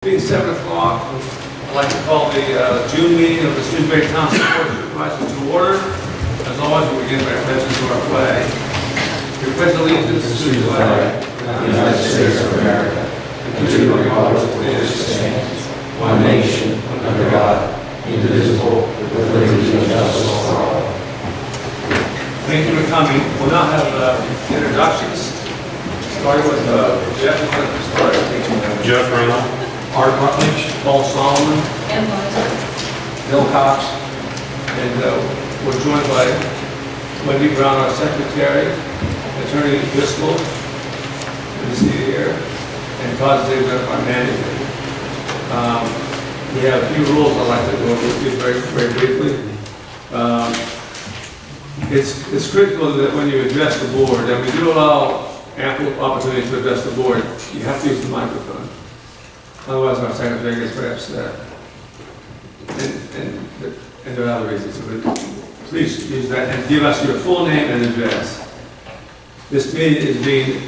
Being 7 o'clock, I'd like to call the June meeting of the Shrewsbury Township Board of Supervisors to order. As always, we begin by pledging to our flag. We pledge allegiance to the flag of the United States of America and to the republic for which it stands, one nation, under God, indivisible, with liberty and justice for all. Thank you for coming. We'll now have introductions. Starting with Jeff. Jeff Reynolds. Art Rutledge, Paul Solomon, And Liza. Bill Cox, and we're joined by Wendy Brown, our secretary, Attorney Driscoll, good to see you here, and Todd Ziegler, our manager. We have a few rules I'd like to go over with you very briefly. It's critical that when you address the board, and we do allow ample opportunity to address the board, you have to use the microphone. Otherwise, our secretary gets very upset. And there are other reasons. So please use that and give us your full name and address. This meeting is being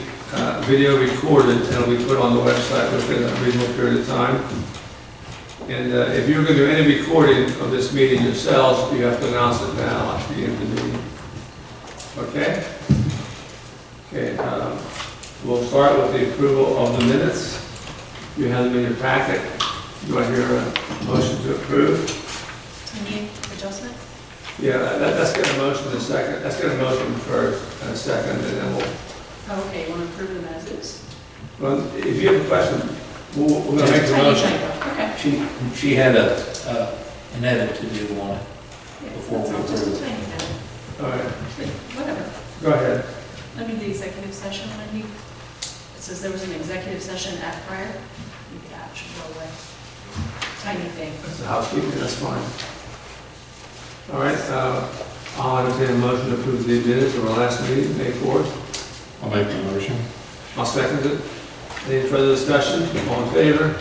video recorded and will be put on the website within a reasonable period of time. And if you're going to do any recording of this meeting yourselves, you have to announce it now at the beginning of the meeting. Okay? Okay. We'll start with the approval of the minutes. You have them in your packet. Do I hear a motion to approve? Any adjustment? Yeah, let's get a motion in a second. Let's get a motion first and a second, and then we'll. Oh, okay, you want to approve them as is? Well, if you have a question, we're going to make the Tiny motion. typo. Okay. She had an edit to do on it. Yeah, Before that's we all, just a approve. tiny bit. All right, Whatever. go ahead. Under the executive session, Wendy, it says there was an executive session at prior. Maybe that should go away. Tiny thing. That's the housekeeping. That's fine. All right. I'll entertain a motion to approve the minutes of our last meeting, May 4th. I'll make the motion. I'll second it. Any further discussion? All in favor?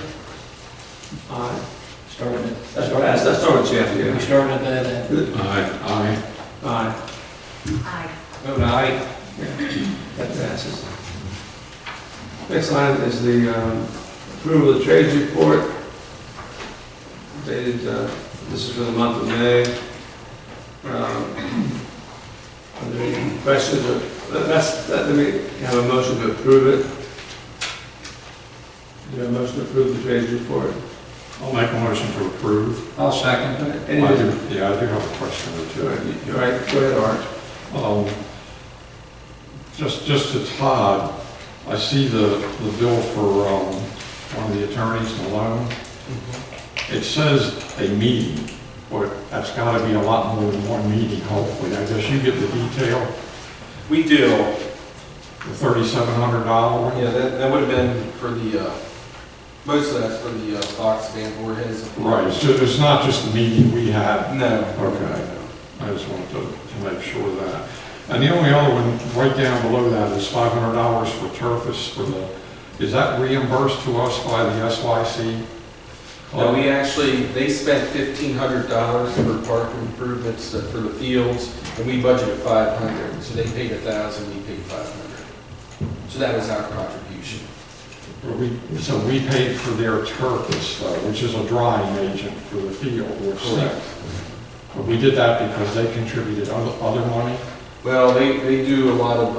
Aye. Starting it. Let's start with Jeff here. We started at that end. Good. Aye. Aye. Aye. Vote aye. That passes. Next item is the approval of the trades report. Dated, this is for the month of May. Are there any questions? Let me have a motion to approve it. Do you have a motion to approve the trades report? I'll make a motion to approve. I'll second. Any, I do have a question or two. all right, go ahead, Art. Just to Todd, I see the bill for one of the attorneys, Malone. It says a meeting, but that's got to be a lot more than one meeting, hopefully. I guess you get the detail, We do. the $3,700 one? Yeah, that would have been for the, most of that's for the Fox Van Voorhees. Right, so it's not just the meeting we had. No. Okay. I just wanted to make sure of that. And the only other one, right down below that, is $500 for Turfus for the, is that reimbursed to us by the SYC? No, we actually, they spent $1,500 for park improvements for the fields, and we budgeted $500. So they paid $1,000, we paid $500. So that was our contribution. So we paid for their Turfus, though, which is a drying agent for the field, which Correct. But we did that because they contributed other money? Well, they do a lot of,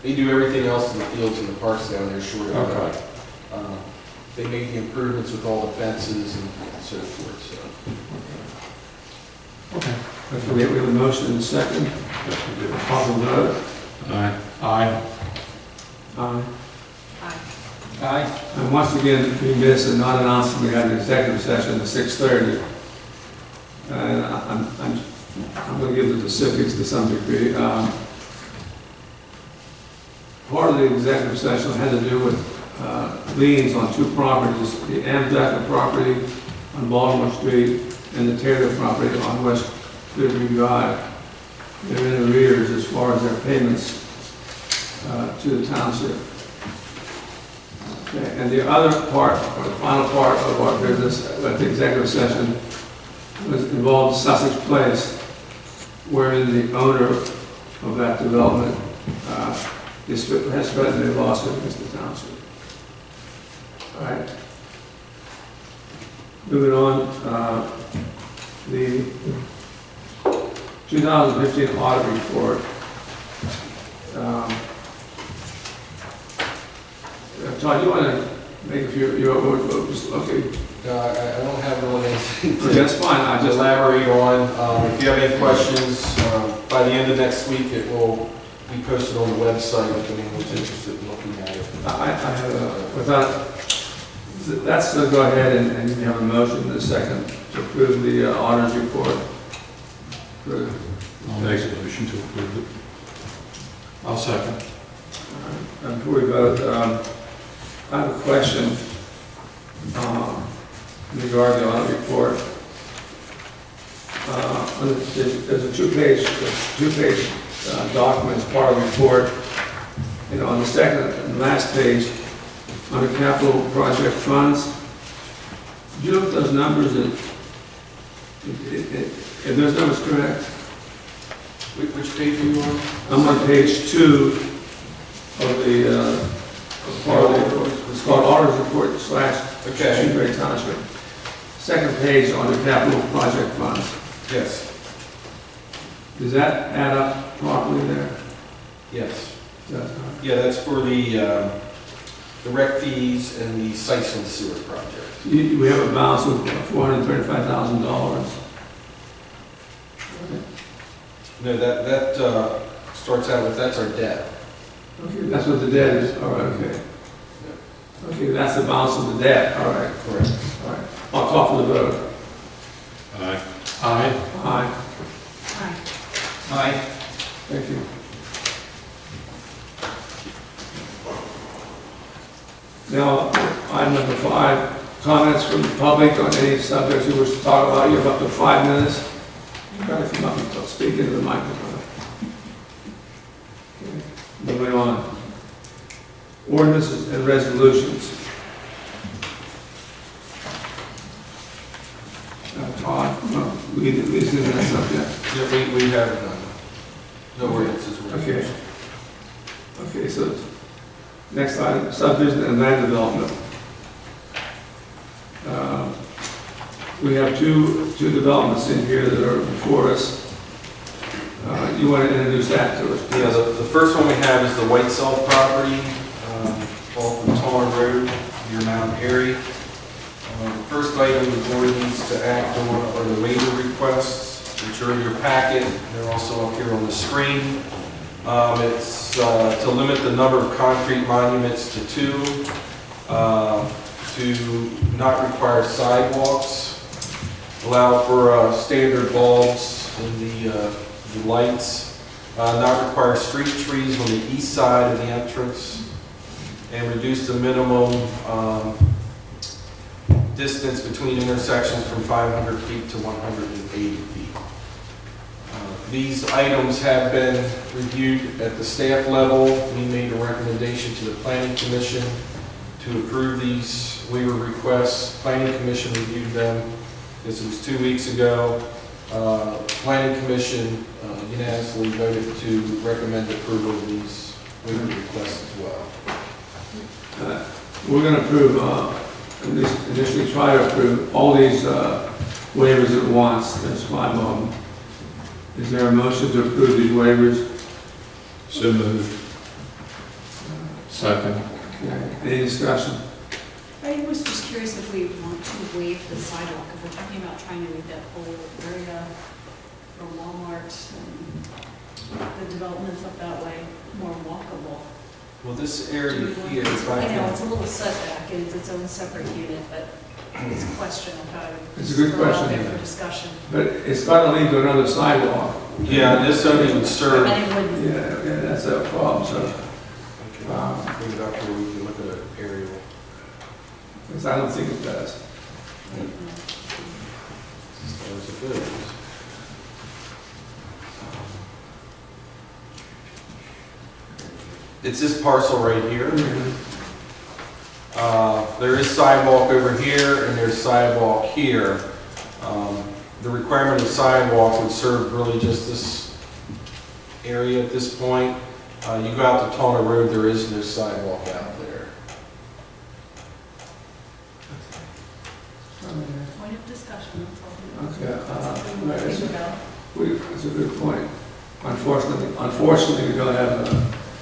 they do everything else in the fields and the parks down there short of Okay. that. They made the improvements with all the fences and so forth, so. Okay. I forget, we have a motion in a second. Yes, we did. Possible vote? Aye. Aye. Aye. Aye. Aye. And once again, we missed and not announced, we had an executive session at 6:30. And I'm going to give the specifics to some degree. Part of the executive session had to do with liens on two properties, the Amdaka property on Baltimore Street and the Taylor property on West Clearview Drive. They're in arrears as far as their payments to the township. Okay, and the other part, or the final part of our business at the executive session was involved Sussex Place, wherein the owner of that development has threatened a lawsuit against the township. All right? Moving on, the 2015 audit report. Todd, you want to make a few, okay, I don't have really anything to that's fine, I just, elaborate on. If you have any questions, by the end of next week, it will be posted on the website if anyone's interested in looking at it. I have, without, that's to go ahead and you have a motion in a second to approve the auditor's report. I'll make a motion to approve it. I'll second. And before we vote, I have a question regarding the audit report. There's a two-page document as part of the report. You know, on the second and last page, under capital project funds, do you know if those numbers, if those numbers correct? Which page are you on? I'm on page 2 of the, part of the, it's called Auditor's Report / Okay. Shrewsbury Township. Second page on the capital project funds. Yes. Does that add up properly there? Yes. Does, Yeah, that's for the rec fees and the Sisson sewer project. we have a balance of $435,000. No, that starts out with, that's our debt. Okay, that's what the debt is, all right, okay. Okay, that's the balance of the debt, all right, Correct. all right. I'll call for the vote. Aye. Aye. Aye, Aye. Aye. thank you. Now, item number 5, comments from the public on any subjects you wish to talk about. You have up to 5 minutes. You've got to come up and speak into the microphone. Okay. Moving on. Ordinances and resolutions. Todd, no, lead in that subject. Yeah, we have no ordinances. Okay. Okay, so next item, subdivision and land development. We have two developments in here that are before us. You want to introduce that to us? Yeah, the first one we have is the White Salt property, off of Tar Road, near Mount Airy. The first item the board needs to act on are the waiver requests, which are in your packet. They're also up here on the screen. It's to limit the number of concrete monuments to 2, to not require sidewalks, allow for standard bulbs in the lights, not require street trees on the east side of the entrance, and reduce the minimum distance between intersections from 500 feet to 180 feet. These items have been reviewed at the staff level. We made a recommendation to the Planning Commission to approve these waiver requests. Planning Commission reviewed them. This was 2 weeks ago. Planning Commission unanimously voted to recommend approval of these waiver requests as well. We're going to approve, at least initially try to approve all these waivers at once. There's 5 of them. Is there a motion to approve these waivers? So moved. Second. Okay. Any discussion? I was just curious if we want to waive the sidewalk, if we're talking about trying to make that whole area for Walmart and the developments up that way more walkable. Well, this area here, I know, it's a little setback, it's its own separate unit, but it's a question of how to. It's a good throw it out question. there for discussion. But it's got to lead to another sidewalk. yeah, this only would serve. And it wouldn't. Yeah, that's a problem, so, Bring it up where we can look at an aerial. because I don't think it does. Those are good. It's this parcel right here. There is sidewalk over here and there's sidewalk here. The requirement of sidewalk would serve really just this area at this point. You go out to Tawna Road, there is no sidewalk out there. Why point of discussion, that's all. Okay, That's something we'll think about. that's a good point. Unfortunately, we don't have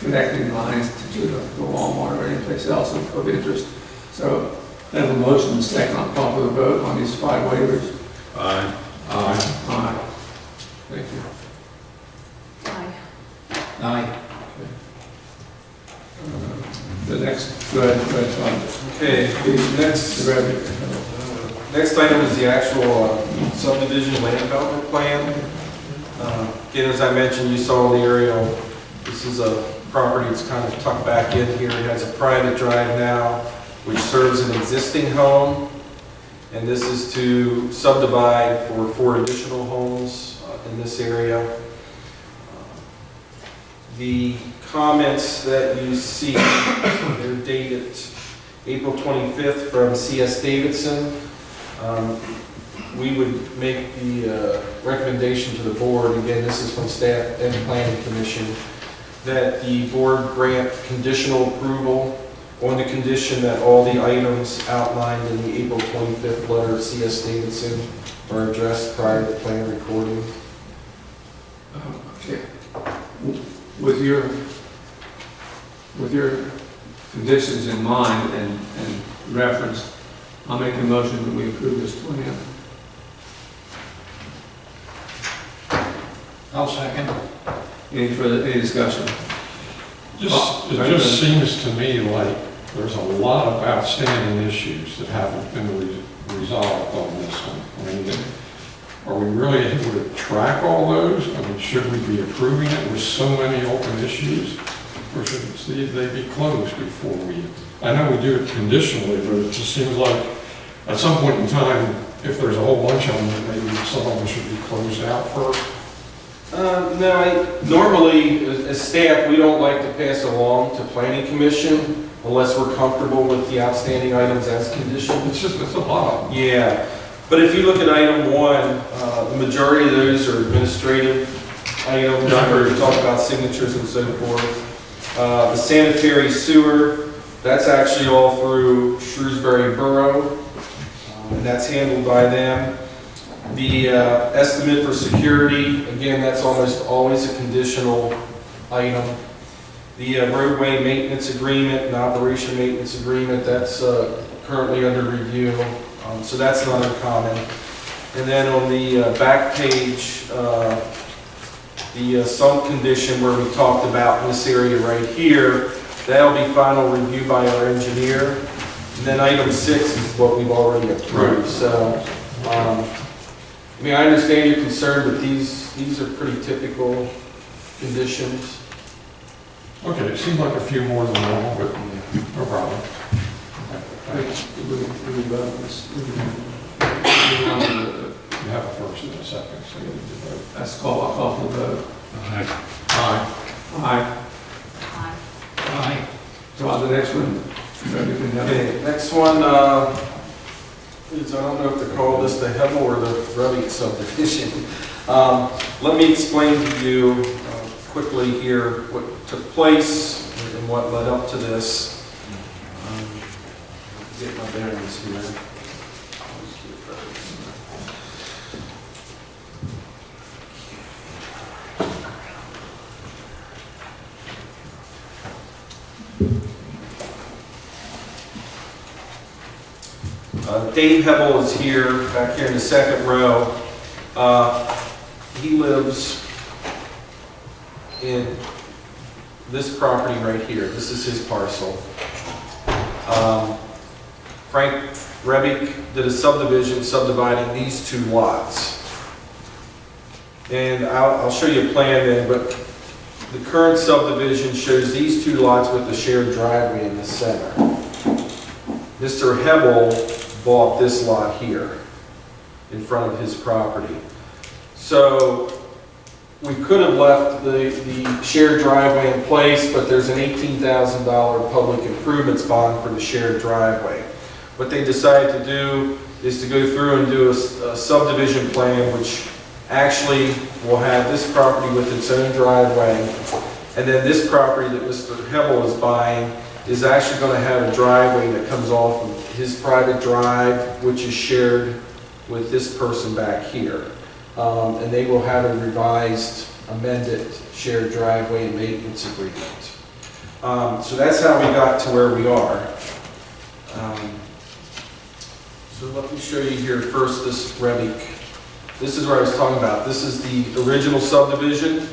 connecting lines to the Walmart or anyplace else of interest. So I have a motion and second, I'll call for the vote on these 5 waivers. Aye. Aye. Thank you. Aye. Aye. The next, go ahead, Tom. Okay, next item is the actual subdivision land development plan. Again, as I mentioned, you saw the aerial. This is a property that's kind of tucked back in here. It has a private drive now, which serves an existing home. And this is to subdivide for 4 additional homes in this area. The comments that you see, they're dated April 25th from C.S. Davidson. We would make the recommendation to the board, again, this is from staff and planning commission, that the board grant conditional approval on the condition that all the items outlined in the April 25th letter of C.S. Davidson are addressed prior to plan recording. Okay. With your conditions in mind and referenced, I'll make a motion that we approve this plan. I'll second. Any discussion? It just seems to me like there's a lot of outstanding issues that haven't been resolved on this one. I mean, are we really able to track all those? I mean, should we be approving it with so many open issues? Or should they be closed before we, I know we do it conditionally, but it just seems like at some point in time, if there's a whole bunch of them, maybe some of them should be closed out first. No, normally, as staff, we don't like to pass along to planning commission unless we're comfortable with the outstanding items as conditioned. It's a lot. Yeah, but if you look at item 1, the majority of those are administrative items, where we talk about signatures and so forth. The sanitary sewer, that's actually all through Shrewsbury Borough, and that's handled by them. The estimate for security, again, that's almost always a conditional item. The roadway maintenance agreement and operation maintenance agreement, that's currently under review, so that's not uncommon. And then on the back page, the sump condition where we talked about in this area right here, that'll be final review by our engineer. And then item 6 is what we've already approved. Right. So, I mean, I understand your concern, but these are pretty typical conditions. Okay, it seems like a few more than normal, but no problem. You have a first and a second, so you need to vote. That's call, I'll call for the vote. Aye. Aye. Aye. Aye. So on the next one, maybe we can have it. Okay, next one is, I don't know if to call this the Hebel or the Rubby subdivision. Let me explain to you quickly here what took place and what led up to this. Get my bearings here. Dave Hebel is here, back here in the second row. He lives in this property right here. This is his parcel. Frank Rebick did a subdivision subdividing these 2 lots. And I'll show you a plan then, but the current subdivision shows these 2 lots with the shared driveway in the center. Mr. Hebel bought this lot here in front of his property. So we could have left the shared driveway in place, but there's an $18,000 public improvements bond for the shared driveway. What they decided to do is to go through and do a subdivision plan, which actually will have this property with its own driveway, and then this property that Mr. Hebel is buying is actually going to have a driveway that comes off of his private drive, which is shared with this person back here. And they will have a revised, amended shared driveway and maintenance agreement. So that's how we got to where we are. So let me show you here first this Rebic. This is where I was talking about. This is the original subdivision.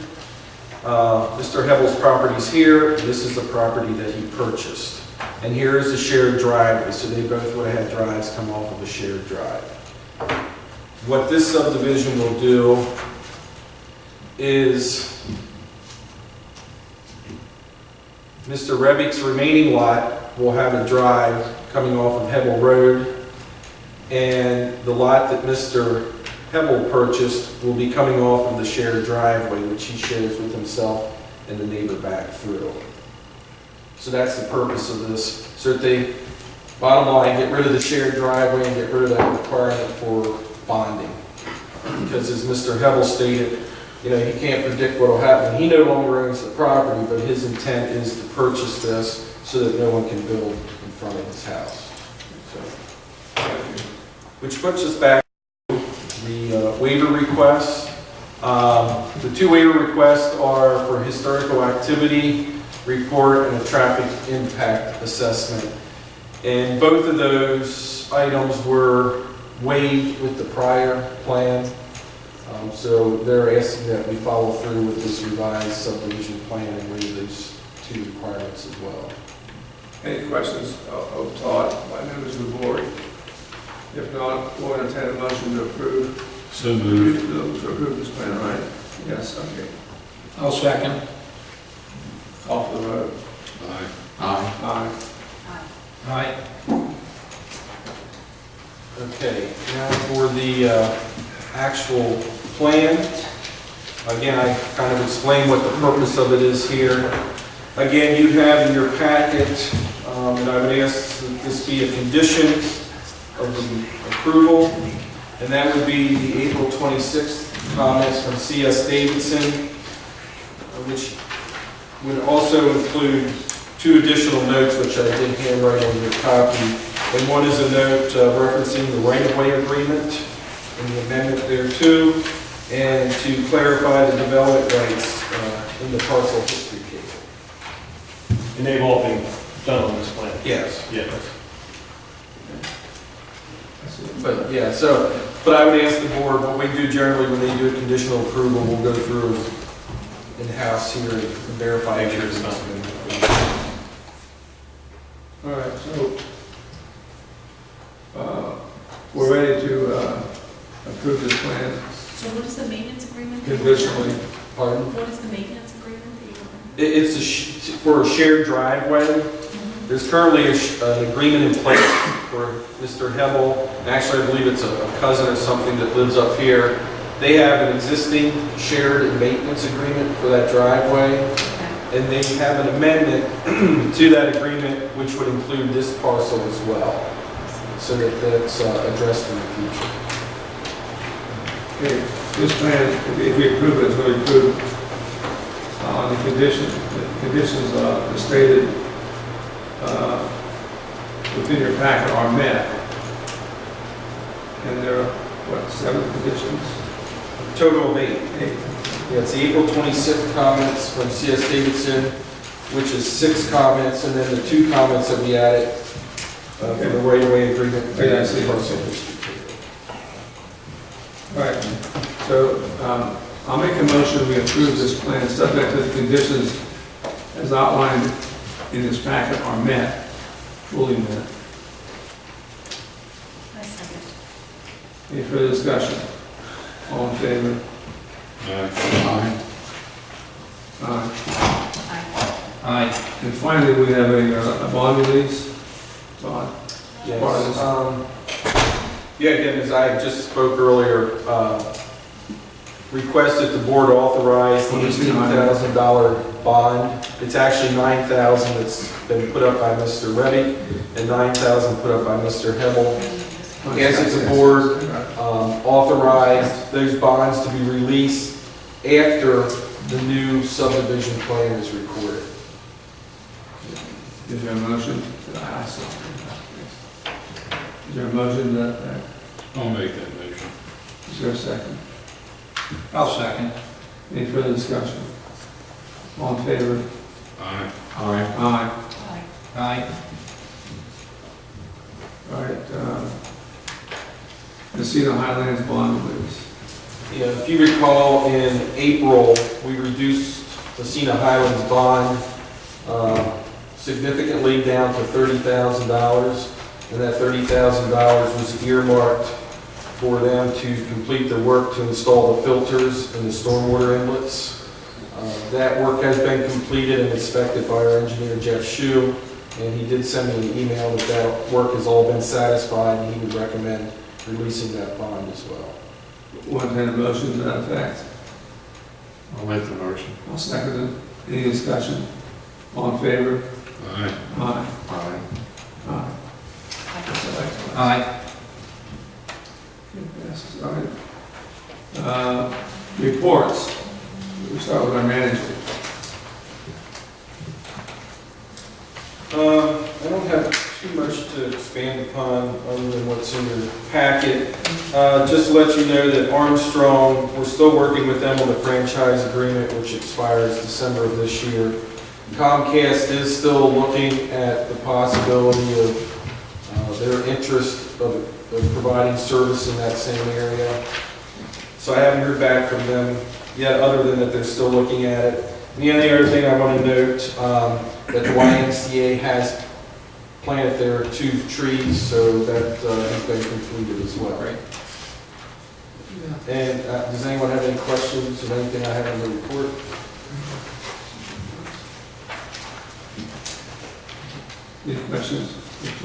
Mr. Hebel's property is here. This is the property that he purchased. And here is the shared driveway. So they both would have had drives come off of a shared drive. What this subdivision will do is Mr. Rebic's remaining lot will have a drive coming off of Hebel Road, and the lot that Mr. Hebel purchased will be coming off of the shared driveway, which he shares with himself and the neighbor back through. So that's the purpose of this. So that they, bottom line, get rid of the shared driveway and get rid of that requirement for bonding. Because as Mr. Hebel stated, you know, he can't predict what will happen. He no longer owns the property, but his intent is to purchase this so that no one can build in front of his house. So, which puts us back to the waiver requests. The two waiver requests are for historical activity report and a traffic impact assessment. And both of those items were waived with the prior plan. So they're asking that we follow through with this revised subdivision plan and waive those two requirements as well. Any questions of Todd by members of the board? If not, we'll entertain a motion to approve. So moved. To approve this plan, right? Yes, okay. I'll second. Off the road. Aye. Aye. Aye. Aye. Okay, now for the actual plan. Again, I kind of explained what the purpose of it is here. Again, you have in your packet, and I would ask that this be a condition of the approval, and that would be the April 26th comments from C.S. Davidson, which would also include two additional notes, which I did handwrite on your copy. And one is a note referencing the right-of-way agreement and the amendment there too, and to clarify the development rights in the parcel history table. And they've all been done on this plan? Yes. Yes. But yeah, so, but I would ask the board, what we do generally when they do a conditional approval, we'll go through in-house here and verify. Make sure it's not. All right, so we're ready to approve this plan So what is the maintenance agreement? that you want? conditionally. Pardon? What is the maintenance agreement that you want? It's for a shared driveway. There's currently an agreement in place for Mr. Hebel. Actually, I believe it's a cousin or something that lives up here. They have an existing shared maintenance agreement for that driveway. Okay. And they have an amendment to that agreement, which would include this parcel as well, so that that's addressed in the future. Okay, this plan, if we approve it, it's going to approve on the conditions. The conditions stated within your packet are met. And there are, what, 7 conditions? Total of 8. 8. Yeah, it's the April 26th comments from C.S. Davidson, which is 6 comments, and then the 2 comments that we added for the right-of-way agreement. Yeah, I see. All right, so I'll make a motion, we approve this plan, subject to the conditions as outlined in this packet are met, fully met. I second. Any further discussion? All in favor? Aye. Aye. Aye. Aye. And finally, we have a bond release. Todd? Yes. Part of Yeah, again, as I just spoke earlier, requested the board authorize the $18,000 bond. It's actually $9,000 that's been put up by Mr. Reddy and $9,000 put up by Mr. Hebel. Ask that the board authorize those bonds to be released after the new subdivision plan is recorded. Is there a motion? Is there a motion that I'll make that motion. Is there a second? I'll second. Any further discussion? All in favor? Aye. Aye. Aye. Aye. Aye. All right, Casino Highlands bond release. Yeah, if you recall, in April, we reduced the Cena Highlands bond significantly down to $30,000, and that $30,000 was earmarked for them to complete the work to install the filters in the stormwater inlets. That work has been completed and inspected by our engineer, Jeff Shue, and he did send me an email that that work has all been satisfied, and he would recommend releasing that bond as well. One kind of motion to that effect. I'll make the motion. I'll second it. Any discussion? All in favor? Aye. Aye. Aye. Aye. Aye. Okay, passes. All right. Reports. We start with our manager. I don't have too much to expand upon other than what's in your packet. Just to let you know that Armstrong, we're still working with them on the franchise agreement, which expires December of this year. Comcast is still looking at the possibility of their interest of providing service in that same area. So I haven't heard back from them yet, other than that they're still looking at it. And the only other thing I want to note, that the YMCA has planted their 2 trees, so that has been completed as well. Right. And does anyone have any questions or anything I have in the report? Any questions? If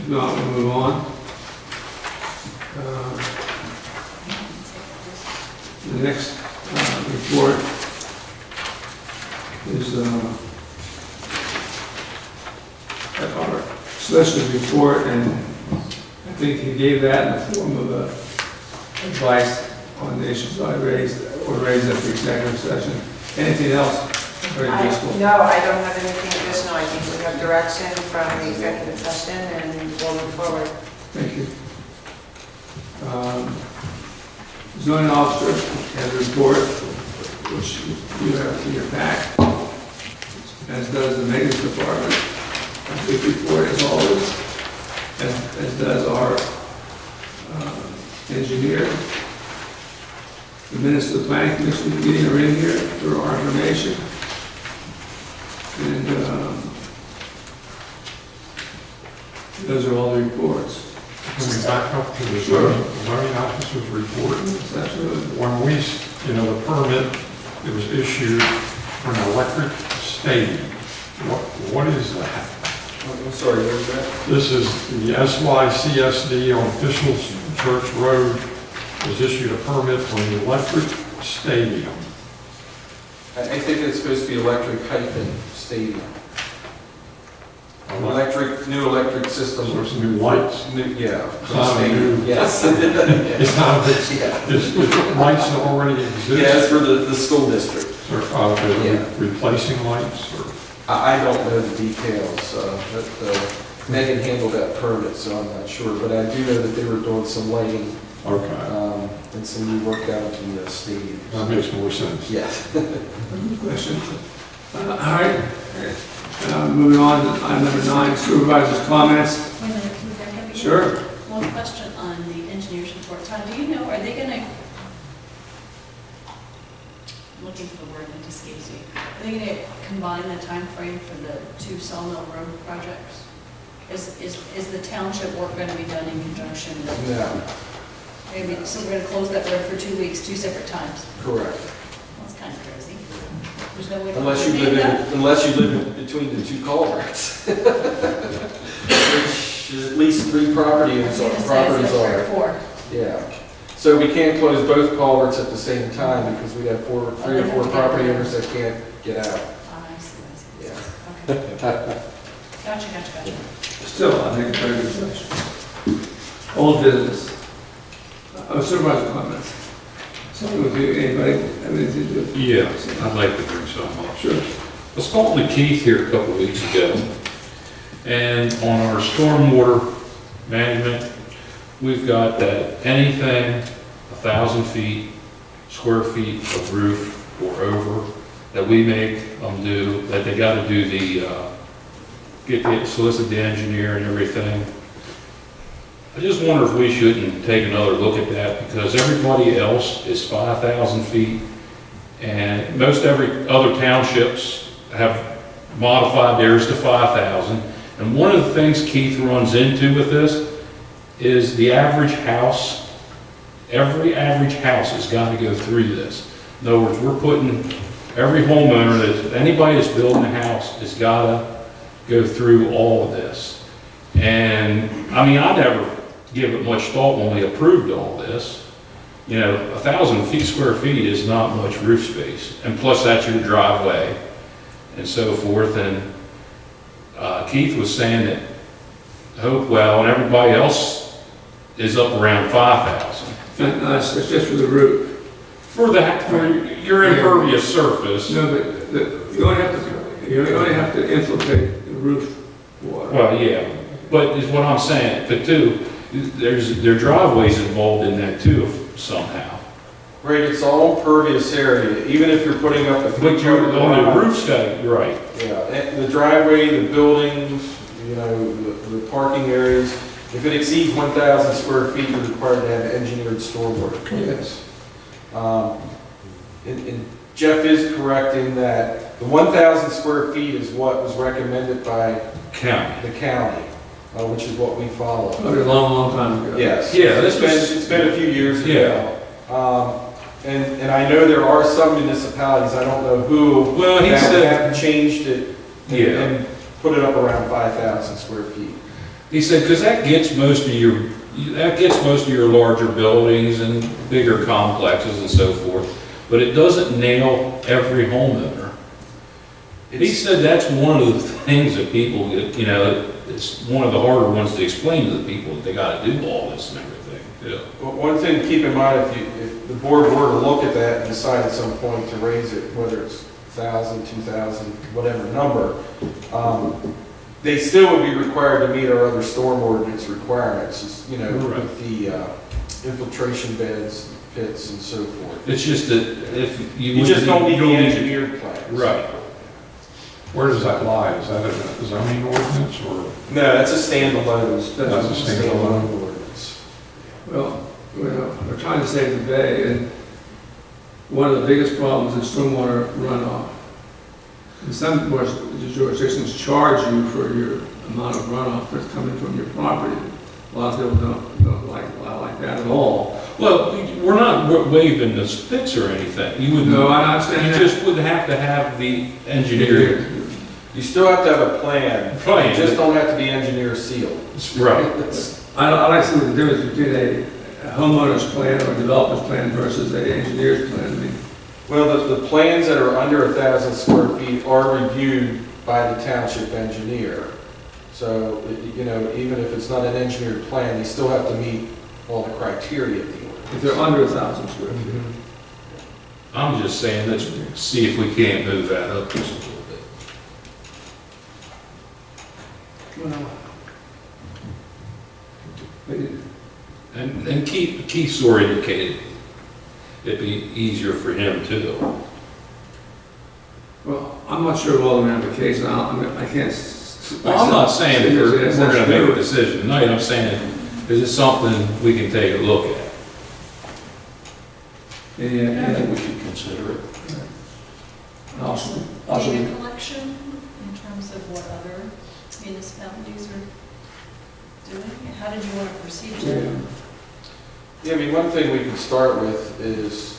not, we'll move on. The next report is our solicitor's report, and I think he gave that in the form of advice on the issues I raised at the executive session. Anything else? Very useful. No, I don't have anything additional. I think we have direction from the executive session and we'll move forward. Thank you. Zoning officer has a report, which you have in your pack, as does the maintenance department. A big report as always, as does our engineer. The minutes of the planning commission meeting are in here for our information. And those are all the reports. Can we back up to the Sure. zoning officer's report? That's absolutely. When we, the permit that was issued for an electric stadium, what is that? I'm sorry, where's that? This is the SYCSD on Official Church Road was issued a permit for an electric stadium. I think it's supposed to be electric-stadium. New electric system. There's some new lights. Yeah. It's not a new- Yes. It's not, it's lights that already exist. Yeah, it's for the school district. Or, they're replacing lights or? I don't know the details, but Megan handled that permit, so I'm not sure. But I do know that they were doing some lighting Okay, and some new work out in the stadium. that makes more sense. Yes. Question. All right. Moving on to item number 9, supervisor's comments. Wait a minute, can we back up again? Sure. One question on the engineer's report. Todd, do you know, are they gonna, I'm looking for the word that escapes me. Are they gonna combine the time frame for the 2 Sawmill Road projects? Is the township work gonna be done in conjunction with? No, Maybe, so we're gonna close that road for 2 weeks, 2 separate times? correct. That's kind of crazy. There's no way. to Unless you coordinate that? live in between the 2 culverts. Which at least 3 I properties was gonna say, properties it's like 3 are. or 4. Yeah. So we can't close both culverts at the same time because we have 3 or 4 property owners that can't get out. Ah, I see, I see. Yeah. Okay. Gotcha. Still, I think a very good question. Old business. Supervisor comments. Something with you, anybody have anything to do? Yeah, I'd like to bring something up. Sure. I was calling to Keith here a couple of weeks ago, and on our stormwater management, we've got that anything 1,000 square feet of roof or over, that we make them do, that they gotta do solicit the engineer and everything. I just wonder if we shouldn't take another look at that, because everybody else is 5,000 feet, and most every other townships have modified theirs to 5,000. And one of the things Keith runs into with this is the average house, every average house has got to go through this. In other words, we're putting, every homeowner, anybody that's building a house has got to go through all of this. And, I mean, I never give it much thought when we approved all this. You know, 1,000 square feet is not much roof space, and plus that's your driveway and so forth. And Keith was saying that Hopewell and everybody else is up around 5,000. That's just for the roof. For your impervious surface. No, but you only have to infiltrate the roof water. Well, yeah, but is what I'm saying, but too, their driveways involved in that too somehow. Right, it's all impervious area, even if you're putting up a But you're on the roof side, right? Yeah, and the driveway, the buildings, you know, the parking areas, if it exceeds 1,000 square feet, you're required to have engineered stormwater. Yes. And Jeff is correct in that the 1,000 square feet is what was recommended by County. the county, which is what we follow. A long time ago. Yes. Yeah, It's been a few years ago. And I know there are some municipalities, I don't know who, Well, he that said, have changed it Yeah. and put it up around 5,000 square feet. he said, because that gets most of your larger buildings and bigger complexes and so forth, but it doesn't nail every homeowner. He said that's one of the things that people, you know, it's one of the harder ones to explain to the people, that they gotta do all this and everything, too. But one thing to keep in mind, if the board were to look at that and decide at some point to raise it, whether it's 1,000, 2,000, whatever number, they still would be required to meet our other storm ordinance requirements, you know, Right. with the infiltration beds, pits, and so forth. It's just that if you. You just don't need the you engineered plans. Right. Where does that lie? Is that a zoning ordinance or? No, that's a standalone. That's a standalone. ordinance. Well, we're trying to save the bay, and one of the biggest problems is stormwater runoff. And some jurisdictions charge you for your amount of runoff that's coming from your property. A lot of people don't like that at all. Well, we're not waiving the sticks or anything. You would. No, I understand You that. just would have to have the engineer. You still have to have a plan. Plan. You just don't have to be engineer sealed. Right. I like to see what the difference between a homeowner's plan or a developer's plan versus an engineer's plan. I mean, Well, the plans that are under 1,000 square feet are reviewed by the township engineer. So, you know, even if it's not an engineered plan, they still have to meet all the criteria of the ordinance. if they're under 1,000 square feet. I'm just saying, let's see if we can't move that up just a little bit. And Keith sort of indicated it'd be easier for him too. Well, I'm not sure of all the ramifications. I can't. Well, I'm not saying that we're gonna make a decision tonight, I'm saying, is it something we can take a look at? I Yeah, think we should consider it. also, Data collection in terms of what other municipalities are doing? How did you want to proceed, yeah. Jeff? Yeah, I mean, one thing we can start with is,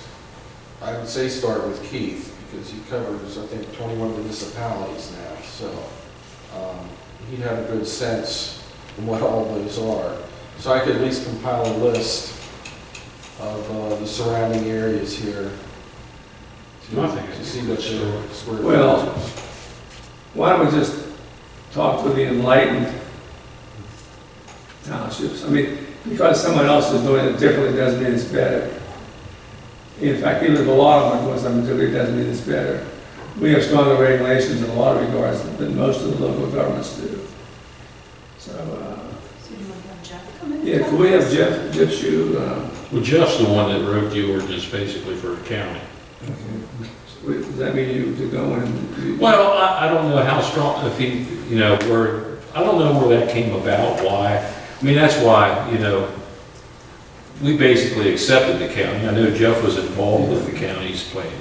I would say start with Keith, because he covers, I think, 21 municipalities now, so he'd have a good sense of what all those are. So I could at least compile a list of the surrounding areas here to see what their square Well, footage is. Why don't we just talk to the enlightened townships? I mean, because someone else is doing it differently doesn't mean it's better. In fact, even if a lot of them are doing something differently doesn't mean it's better. We have stronger regulations in a lot of regards than most of the local governments do. So, So do you want to have Jeff come in? and Yeah, talk can we to have us? Jeff Shu, Well, Jeff's the one that wrote the ordinance basically for the county. does that mean you to go and? Well, I don't know how strong, if he, you know, I don't know where that came about, why. I mean, that's why, you know, we basically accepted the county. I know Jeff was involved with the county's plan.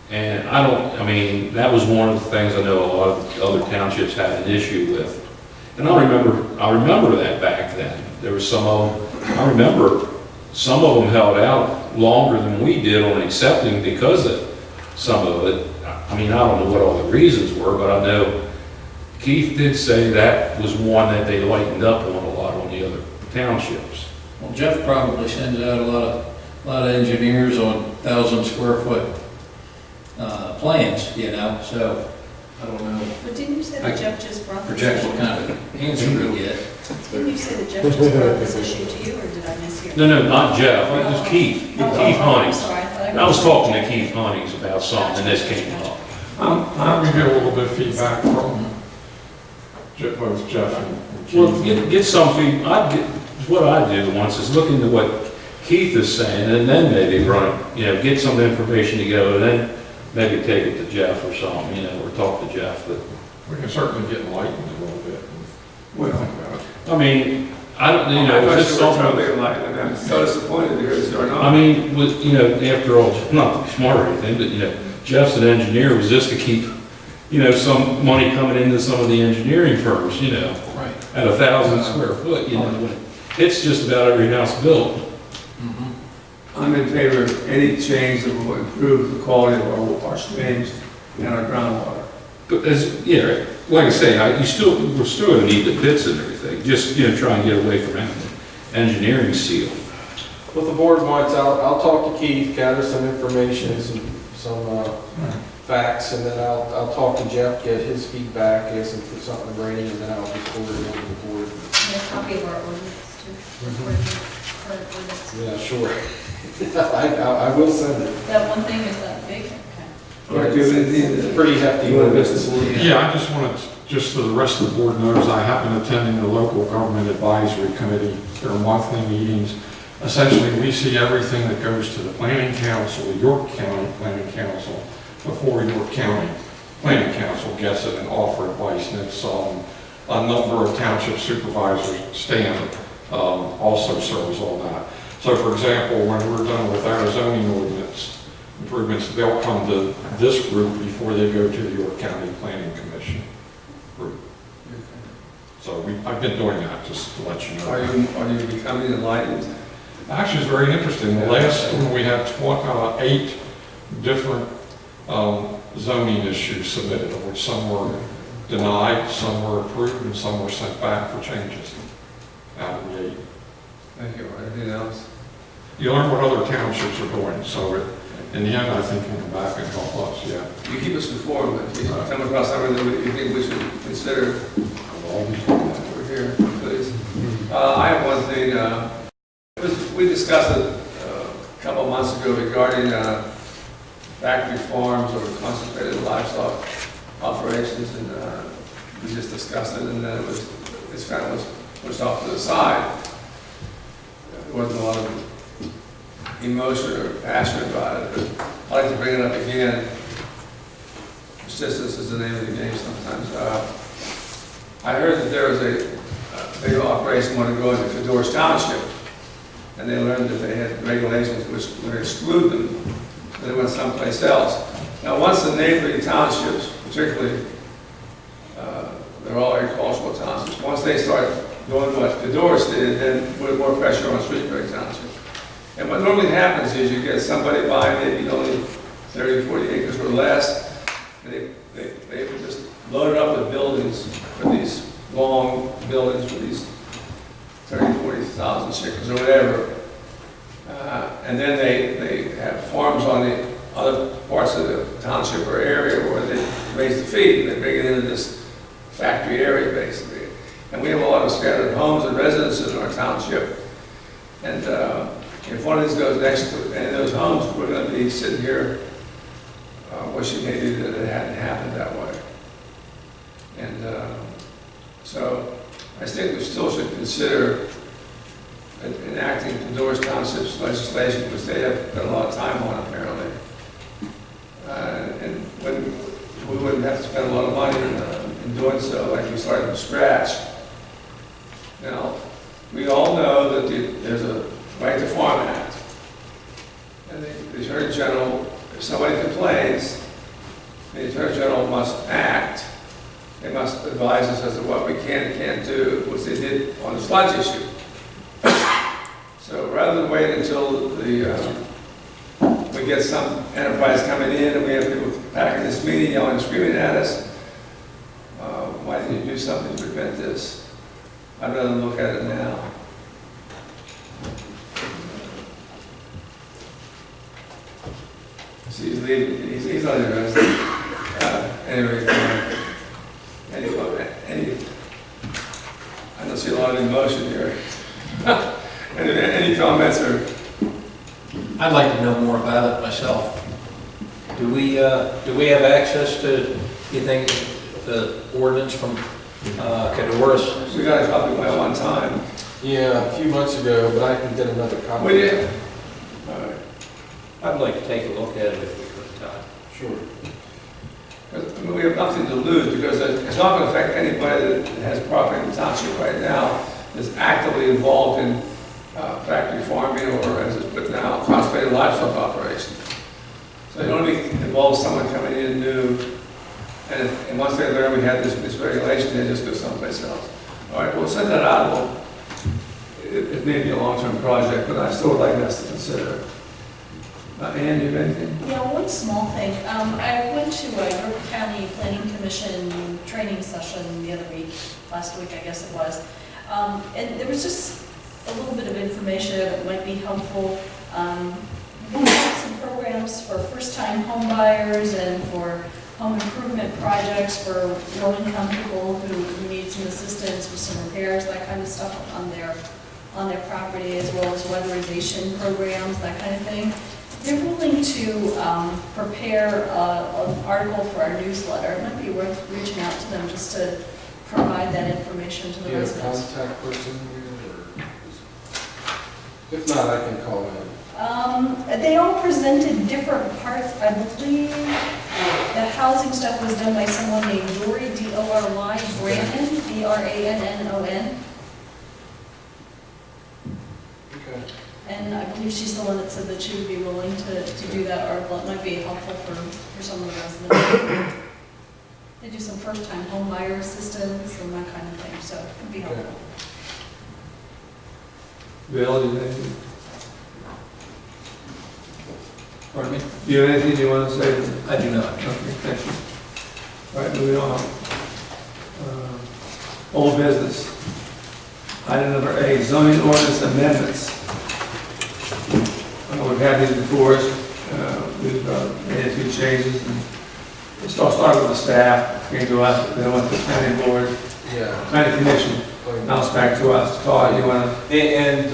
And I mean, that was one of the things I know a lot of other townships had an issue with. And I remember that back then. There was I remember some of them held out longer than we did on accepting because of some of it. I mean, I don't know what all the reasons were, but I know Keith did say that was one that they lightened up on a lot on the other townships. Well, Jeff probably sends out a lot of engineers on 1,000 square foot plans, you know, so I don't know. But didn't you say that Jeff just brought this Project issue? what kind of answer we get. Didn't you say that Jeff just brought this issue to you, or did I mishear? No, not Jeff, it was Keith, Keith I'm Huntings. sorry, I thought I was talking to Keith Huntings about something, and this came up. I'm gonna get a little bit of feedback from both Jeff and Keith. Well, get some what I do once is look into what Keith is saying, and then maybe get some information together, and then maybe take it to Jeff or something, you know, or talk to Jeff, but, We can certainly get enlightened a little bit. Well, I mean, I don't, you know, I is this thought you were something? totally enlightened. I'm so disappointed here, is there not? I mean, with, you know, after all, not to be smart or anything, but, you know, Jeff's an engineer, was just to keep, you know, some money coming into some of the engineering firms, you know, Right. at 1,000 square foot, you know, when it's just about every house built. I'm in favor of any change that will improve the quality of our streams and our groundwater. But as, yeah, like I say, we're still gonna need the pits and everything, just, you know, try and get away from having the engineering seal. What the board wants, I'll talk to Keith, gather some information, some facts, and then I'll talk to Jeff, get his feedback, get some, put something in writing, and then I'll just forward it on to the board. And a copy of our ordinance too. Current ordinance. Yeah, sure. I will send it. That one thing is that big, okay. Or do anything It's that- pretty hefty. You want to miss this one? Yeah, I just wanted, just so the rest of the board knows, I have been attending the local government advisory committee, their monthly meetings. Essentially, we see everything that goes to the planning council, the York County Planning Council, before York County Planning Council gets it and offer advice. And it's a number of township supervisors, Stan, also serves on that. So for example, when we're done with our zoning ordinance improvements, they'll come to this group before they go to the York County Planning Commission group. So I've been doing that, just to let you know. Are you becoming enlightened? Actually, it's very interesting. The last one, we had 8 different zoning issues submitted, of which some were denied, some were approved, and some were sent back for changes out of the 8. Thank you. Anything else? You learn what other townships are doing, so in the end, I think you can come back and help us, yeah. You keep us informed, if you come across something that you think we should consider I'll always do that. over here, please. I have one thing, we discussed it a couple of months ago regarding factory farms or concentrated livestock operations, and we just discussed it, and then it kind of was pushed off to the side. There wasn't a lot of emotion or passion about it, but I'd like to bring it up again. Persistence is the name of the game sometimes. I heard that there was a big operation wanted to go into Fedor's Township, and they learned that they had regulations which would exclude them, so they went someplace else. Now, once the neighboring townships, particularly, they're all agricultural townships, once they start doing what Fedor's did, then put more pressure on Shrewsbury Township. And what normally happens is you get somebody buying maybe only 30, 40 acres or less, and they would just load it up with buildings for these long buildings for these 30, 40,000 chickens or whatever. And then they have farms on the other parts of the township or area where they raise the feed, and they bring it into this factory area basically. And we have a lot of scattered homes and residences in our township. And if one of these goes next to any of those homes, we're going to be sitting here wishing maybe that it hadn't happened that way. And so I think we still should consider enacting the Doris Township's legislation, which they have got a lot of time on apparently. And when we wouldn't have to spend a lot of money in doing so, like we started from scratch. Now, we all know that there's a Right to Farm Act. And the Attorney General, if somebody complains, the Attorney General must act. They must advise us as to what we can and can't do, which they did on the sludge issue. So rather than wait until we get some enterprise coming in and we have people back in this meeting yelling and screaming at us, why didn't you do something to prevent this? I'd rather look at it now. See, he's leaving. He's not interested. Anyway, I don't see a lot of emotion here. Any comments or? I'd like to know more about it myself. Do we have access to, you think, the ordinance from Cadoris? We got a copy by one time. Yeah, a few months ago, but I can get another copy. Will you? All right. I'd like to take a look at it if we could, Todd. Sure. I mean, we have nothing to lose because it's not going to affect anybody that has property in the township right now that's actively involved in factory farming or, as it's put now, concentrated livestock operation. So it only involves someone coming in new, and once they learn we have this regulation, they just go someplace else. All right, we'll send that out. It may be a long-term project, but I still would like us to consider. Ann, you have anything? Yeah, one small thing. I went to a York County Planning Commission training session the other week, last week I guess it was. And there was just a little bit of information that might be helpful. We have some programs for first-time home buyers and for home improvement projects for low-income people who need some assistance with some repairs, that kind of stuff on their property, as well as weatherization programs, that kind of thing. They're willing to prepare an article for our newsletter. It might be worth reaching out to them just to provide that information to the Do you have a residents. contact person here? If not, I can call in. They all presented different parts. I believe the housing stuff was done by someone named Dory, D-O-R-Y, Brannon, B-R-A-N-N-O-N. Okay. And I believe she's the one that said that she would be willing to do that article. It might be helpful for some of the residents. They do some first-time home buyer assistance and that kind of thing, so it'd be helpful. Bill, do you have anything? Pardon me? Do you have anything you want to say? I do not. Okay, thank you. All right, moving on. Old business. Item number A, zoning ordinance amendments. We've had these before us. We've made a few changes. And we'll start with the staff. Came to us, then went to the planning board, Yeah. planning commission. Now it's back to us. Todd, you want to? And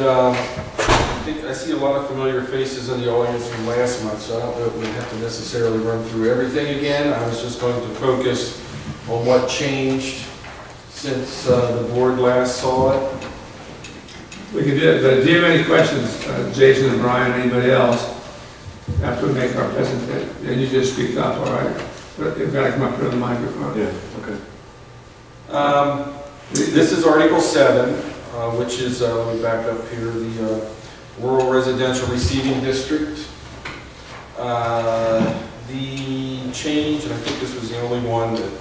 I see a lot of familiar faces in the audience from last month, so I don't know if we have to necessarily run through everything again. I was just going to focus on what changed since the board last saw it. We can do it, but do you have any questions, Jason and Brian, anybody else? After we make our presentation, then you just speak up, all right? But you've got to come up to the microphone. Yeah, okay. This is Article 7, which is, let me back up here, the Rural Residential Receiving District. The change, and I think this was the only one that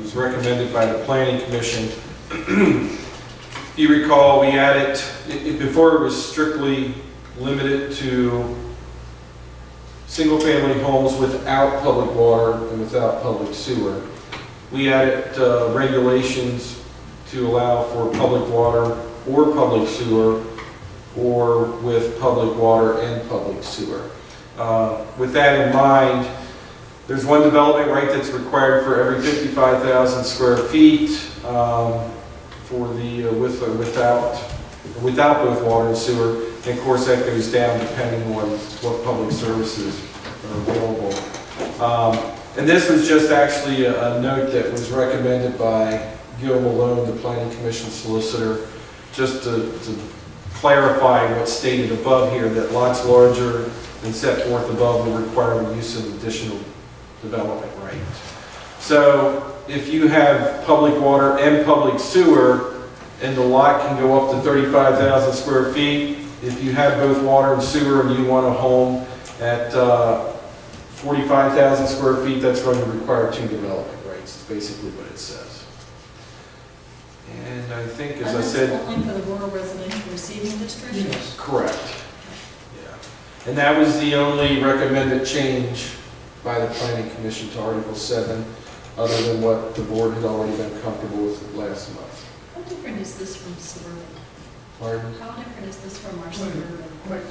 was recommended by the Planning Commission. If you recall, we added, before it was strictly limited to single-family homes without public water and without public sewer. We added regulations to allow for public water or public sewer, or with public water and public sewer. With that in mind, there's one development right that's required for every 55,000 square feet for the without both water and sewer. And of course, that goes down depending on what public services are available. And this was just actually a note that was recommended by Gil Malone, the Planning Commission solicitor, just to clarify what's stated above here, that lots larger than set forth above will require the use of additional development right. So if you have public water and public sewer, and the lot can go up to 35,000 square feet, if you have both water and sewer and you want a home at 45,000 square feet, that's going to require 2 development rights. It's basically what it says. And I think, as I said... And that's only for the rural residential receiving district? Yes. Correct. Yeah. And that was the only recommended change by the Planning Commission to Article 7, other than what the board had already been comfortable with last month. How different is this from suburban? Pardon? How different is this from our suburban?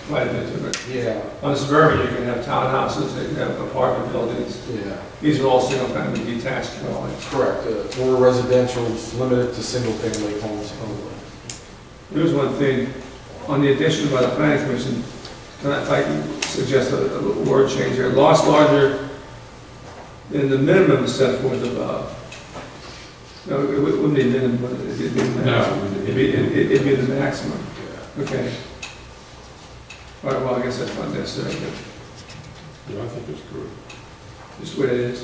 Quite a bit different. Yeah, On the suburban, you can have townhouses, you can have apartment buildings. yeah, These are all single-family detached dwellings. correct. More residential is limited to single-family homes only. Here's one thing, on the addition by the planning commission, can I, if I can suggest a word change here, lots larger than the minimum set forth above. No, it wouldn't be minimum, it'd be the maximum. It'd be the maximum. Yeah. Okay. All right, well, I guess that's not necessary, but Yeah, I think it's good. just the way it is.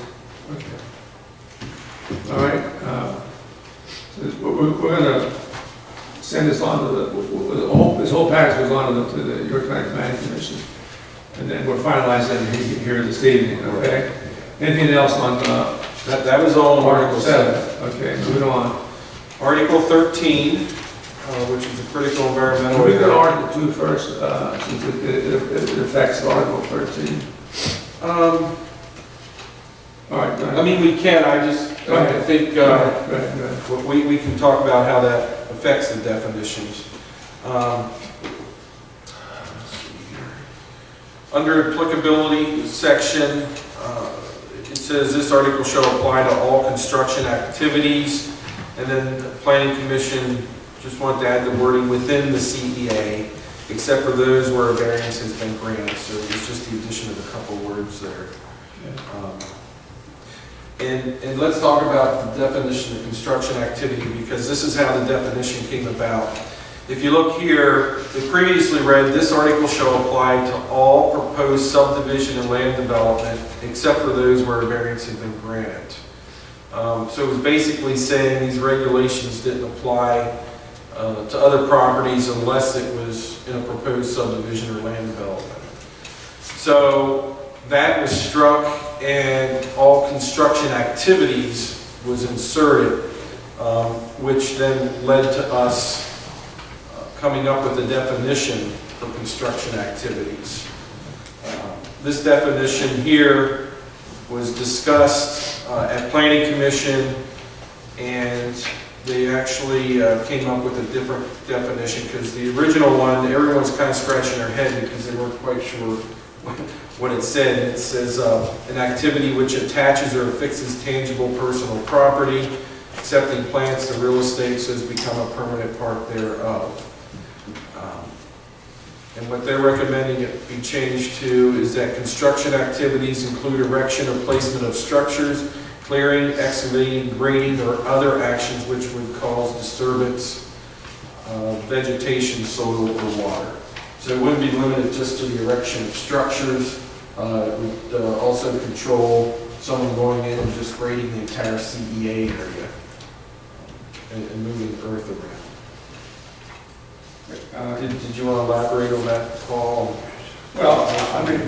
Okay. All right, so we're gonna send this on to this whole package goes on to the York County Planning Commission. And then we're finalizing it here this evening, okay? Anything else on, That was all in Article 7. Okay, moving on. Article 13, which is a critical environmental... We've got Article 2 first, since it affects Article 13. All right, go ahead. I mean, we can, I Go ahead. think Go ahead, go ahead. we can talk about how that affects the definitions. Under applicability section, it says this article shall apply to all construction activities, and then the Planning Commission just wanted to add the wording within the CEA, except for those where a variance has been granted, so it's just the addition of a couple words there. And let's talk about the definition of construction activity, because this is how the definition came about. If you look here, it previously read, this article shall apply to all proposed subdivision and land development, except for those where a variance had been granted. So it was basically saying these regulations didn't apply to other properties unless it was in a proposed subdivision or land development. So that was struck, and all construction activities was inserted, which then led to us coming up with a definition for construction activities. This definition here was discussed at Planning Commission, and they actually came up with a different definition, because the original one, everyone's kind of scratching their head because they weren't quite sure what it said. It says an activity which attaches or affixes tangible personal property, accepting plants to real estate, so has become a permanent part thereof. And what they're recommending it be changed to is that construction activities include erection or placement of structures, clearing, excavating, grading, or other actions which would cause disturbance of vegetation, soil, or water. So it wouldn't be limited just to the erection of structures. It would also control someone going in and just grading the entire CEA area and moving earth around. Did you want to elaborate on that, Paul? Well, I mean,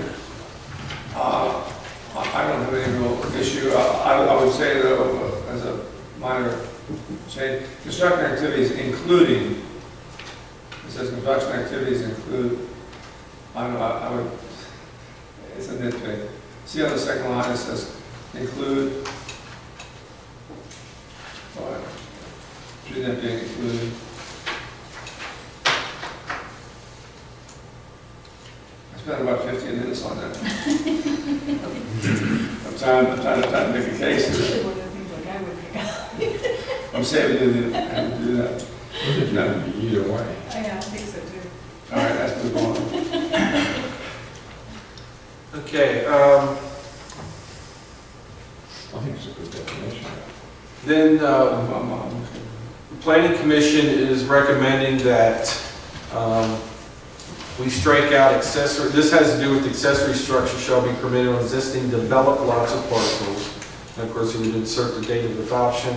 I don't have any real issue. I would say that as a minor change, construction activities including, it says construction activities include, I would, it's a nitpick. See on the second line, it says include, should that be included? Spent about 15 minutes on that. I'm trying to make a case. Actually, one of the things like I would pick up. I'm saving you to do that. It doesn't have to be either way. Yeah, I think so too. All right, let's move on. Okay. I think it's a good definition. Then the Planning Commission is recommending that We strike out accessory, this has to do with accessory structure shall be permitted on existing developed lots of parcels. And of course, we would insert the date of adoption.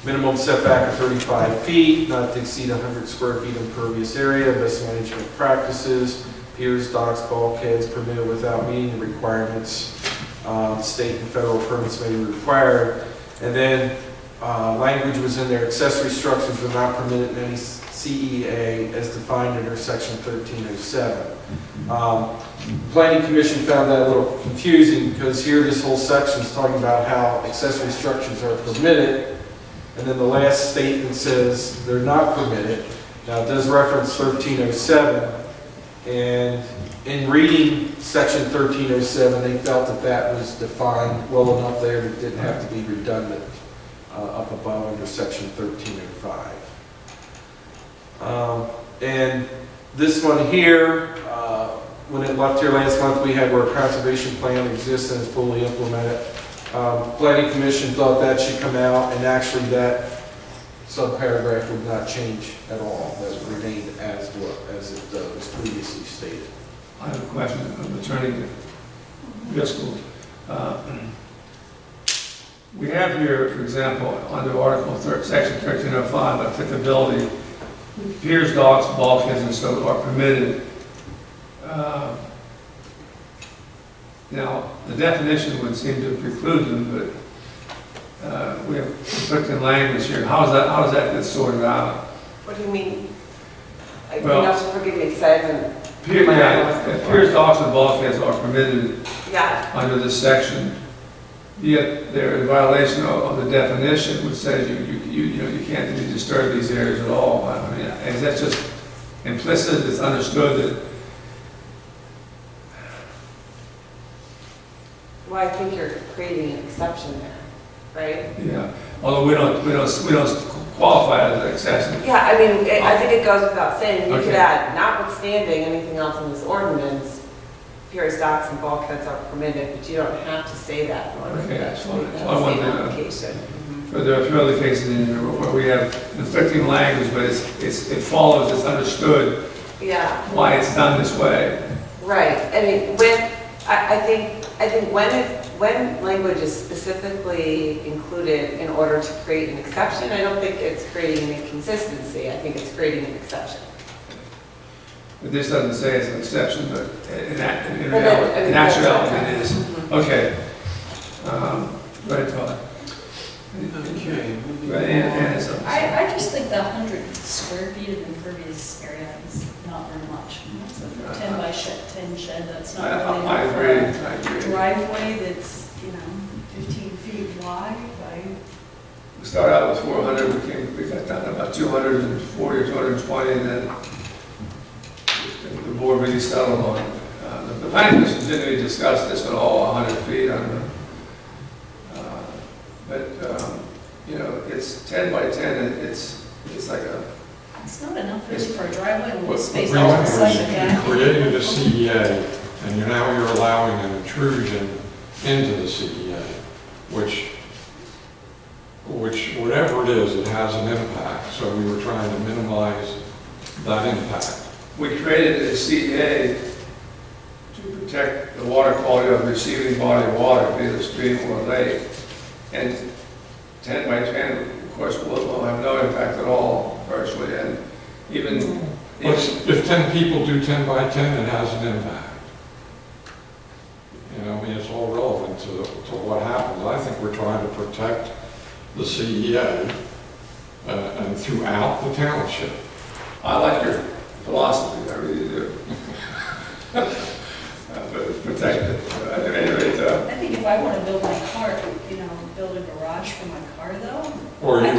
Minimum setback of 35 feet, not to exceed 100 square feet impervious area, best management practices, piers, docks, bulkheads permitted without meeting the requirements. State and federal permits may be required. And then language was in there, accessory structures are not permitted in any CEA as defined under section 1307. Planning Commission found that a little confusing because here this whole section is talking about how accessory structures are permitted, and then the last statement says they're not permitted. Now it does reference 1307, and in reading section 1307, they felt that that was defined well enough there that it didn't have to be redundant up above under section 1305. And this one here, when it left here last month, we had where a conservation plan exists and is fully implemented. Planning Commission thought that should come out, and actually that subparagraph would not change at all. That remained as it was previously stated. I have a question of Attorney Driscoll. We have here, for example, under Article Section 1305, applicability, piers, docks, bulkheads, and so are permitted. Now, the definition would seem to preclude them, but we have conflicting language here. How does that get sorted out? What do you mean? Well, You have to forgive me because I haven't. Piers, docks, and bulkheads are permitted Yeah. under this section. Yet they're in violation of the definition, which says you can't really disturb these areas at all. I mean, is that just implicit? It's understood that. Well, I think you're creating an exception there, right? Yeah. Although we don't qualify as an exception. Yeah, I mean, I think it goes without saying, you could Okay. add, notwithstanding anything else in this ordinance, piers, docks, and bulkheads are permitted, but you don't have to say that in order Okay, to that's fine. actually So I wanted to know. application. But there are a few other cases in here where we have conflicting language, but it follows, it's understood Yeah, why it's done this way. right. I mean, I think when language is specifically included in order to create an exception, I don't think it's creating an inconsistency. I think it's creating an exception. But this doesn't say it's an exception, but in But then, I mean, that's actuality what- it is. Mhm. Okay. Go ahead, Todd. Okay. And so. I just think the 100 square feet of impervious area is not very much. It's a 10 by 10 shed, that's not really I enough for agree, a I agree. driveway that's, 15 feet wide. We started out with 400, we got down to about 240 or 220, and then the board really settled on it. The planning commission didn't really discuss this at all, 100 feet, I don't know. But, it's 10 by 10, and it's like a, It's not enough really for a driveway What with the space reason on the is side of you that. created a CEA, and now you're allowing an intrusion into the CEA, which whatever it is, it has an impact. So we were trying to minimize that impact. we created a CEA to protect the water quality of the receiving body of water, be it a stream or a lake. And 10 by 10, of course, will have no impact at all virtually, and even If 10 people do 10 by 10, it has an impact. I mean, it's all relevant to what happens. I think we're trying to protect the CEA and throughout the township. I like your philosophy, I really do. But protect it. At any rate, I think if I want to build my car, build a garage for my car though. Or but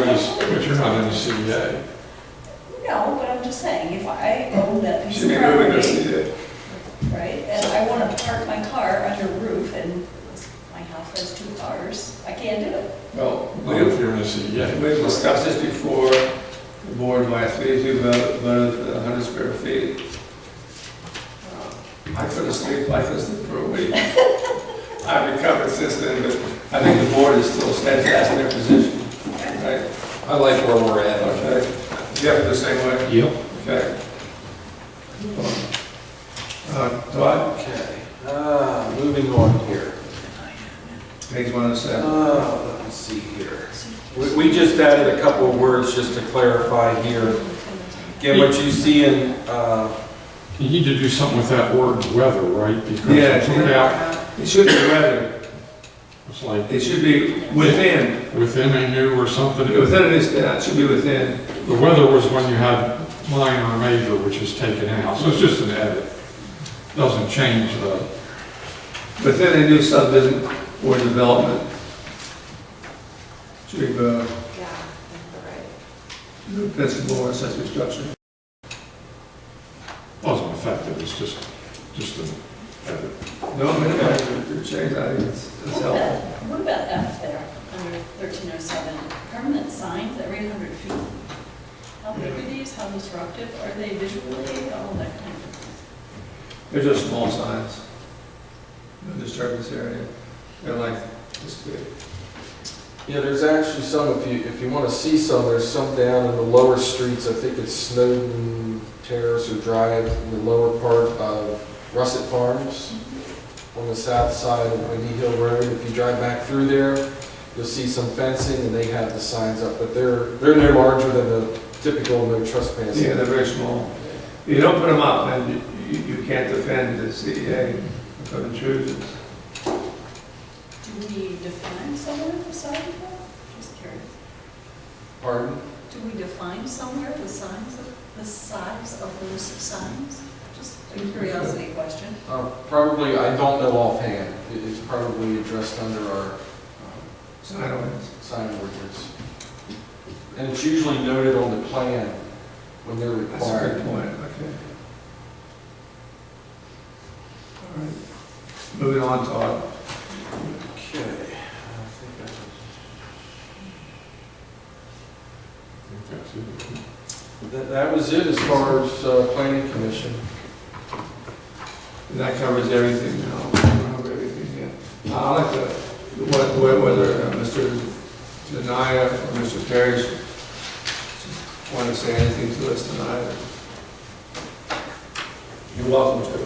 you're not in the CEA. No, but I'm just saying, if I own that piece should of be moving to property, CEA. right, and I want to park my car under a roof and my house has 2 cars, I can't do it. Well, Well, if you're in the CEA. we've discussed this before. The board by 3-2 voted for the 100 square feet. I couldn't sleep for a week. I've recovered since then, but I think the board is still steadfast in their position. Right? I like where we're at. Okay. You have it the same way? Yep. Okay. Todd, Okay, moving on here. page 107. Let me see here. We just added a couple of words just to clarify here. Again, what you see in, You need to do something with that word weather, right? Because Yeah, it took out, It should be weather. it's like It should be within. within a new or something. Within it is, it should be within. The weather was when you had minor or major, which is taken out, so it's just an edit. Doesn't change the, Within a new subdivision or development. Should be, Yeah, right. new principal or accessory structure. wasn't effective, it's just an edit. No, I mean, if you change that, it's helpful. What about F there, under 1307, permanent signs every 100 feet? How big are these, how disruptive are they visually, all that kind of thing? They're just small signs. No disturbance area. They're like this big. yeah, there's actually some, if you want to see some, there's some down in the lower streets. I think it's Snowden Terrace or Drive in the lower part of Russet Farms on the south side of Windy Hill Road. If you drive back through there, you'll see some fencing and they have the signs up, but they're no larger than the typical no trespassing. Yeah, they're very small. If you don't put them up, then you can't defend the CEA of intrusions. Do we define somewhere the size of that? Just curious. Pardon? Do we define somewhere the size of those signs? Just a curiosity question. Probably, I don't know offhand. It's probably addressed under our Sign ordinance. sign ordinance. And it's usually noted on the plan when they're That's a required. good point, okay. All right. Moving on, Todd. Okay. I think I think that's it. that was it as far as planning commission. And that covers everything now. We don't cover everything yet. I like to, whether Mr. Zanaya or Mr. Parrish want to say anything to us tonight. You're welcome to.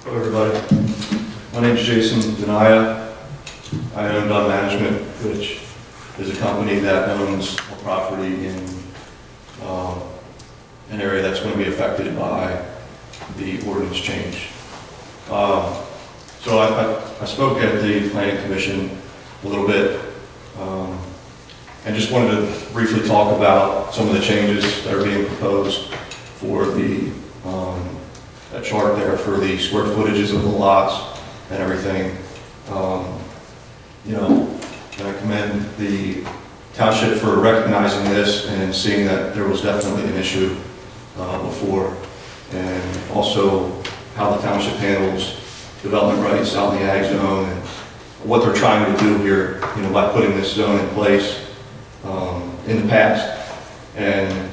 Hello, everybody. My name is Jason Denaya. I own Dunn Management, which is a company that owns a property in an area that's going to be affected by the ordinance change. So I spoke at the Planning Commission a little bit and just wanted to briefly talk about some of the changes that are being proposed for the that chart there for the square footages of the lots and everything. You know, and I commend the township for recognizing this and seeing that there was definitely an issue before, and also how the township handles development rights out in the ag zone and what they're trying to do here, you know, by putting this zone in place in the past. And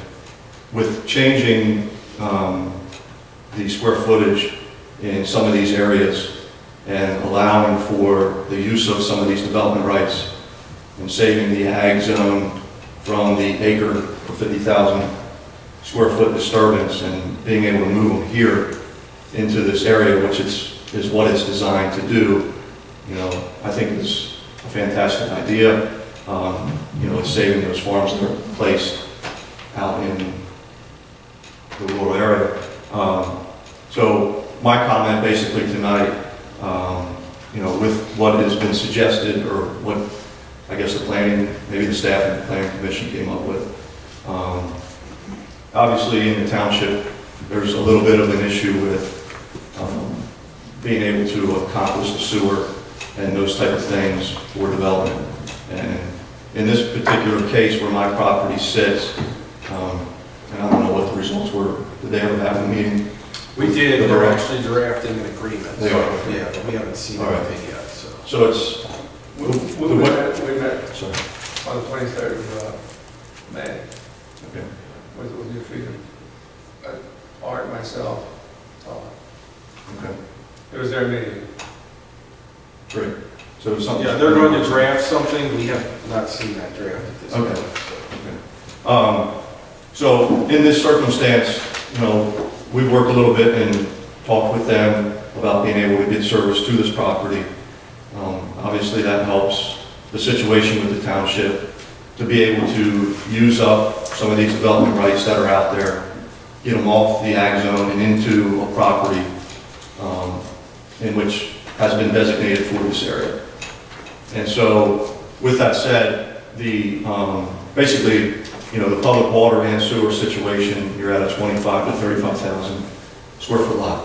with changing the square footage in some of these areas and allowing for the use of some of these development rights and saving the ag zone from the acre or 50,000 square foot disturbance and being able to move them here into this area, which is what it's designed to do, you know, I think it's a fantastic idea. You know, it's saving those farms that are placed out in the rural area. So my comment basically tonight, you know, with what has been suggested or what I guess the planning, maybe the staff and the planning commission came up with. Obviously in the township, there's a little bit of an issue with being able to accomplish the sewer and those type of things for development. And in this particular case where my property sits, and I don't know what the results were, did they ever have a meeting? We did, they're actually drafting an agreement. They are? Yeah, but we haven't seen All right. anything yet, so. So it's, We met sorry, on the 23rd of May okay. with New Freedom. Art, myself, Todd. Okay, It was their meeting. great. So it's something. Yeah, they're going to draft something, we have not seen that draft at this Okay. point. So. So in this circumstance, you know, we worked a little bit and talked with them about being able to get service to this property. Obviously, that helps the situation with the township to be able to use up some of these development rights that are out there, get them off the ag zone and into a property in which has been designated for this area. And so, with that said, the basically, you know, the public water and sewer situation, you're at a 25 to 35,000 square foot lot.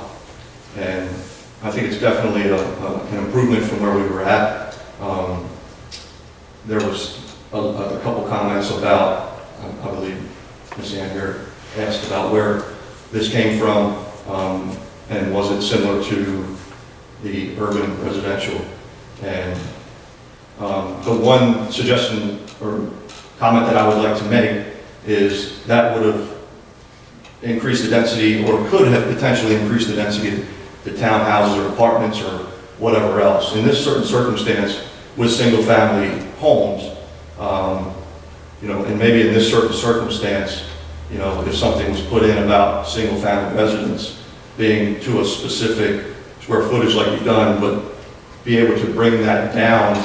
And I think it's definitely an improvement from where we were at. There was a couple comments about, I believe Ms. Ann here asked about where this came from, and was it similar to the urban residential. And the one suggestion or comment that I would like to make is that would have increased the density, or could have potentially increased the density of the townhouses or apartments or whatever else. In this certain circumstance, with single-family homes, you know, and maybe in this certain circumstance, you know, if something was put in about single-family residence being to a specific square footage like you've done, but be able to bring that down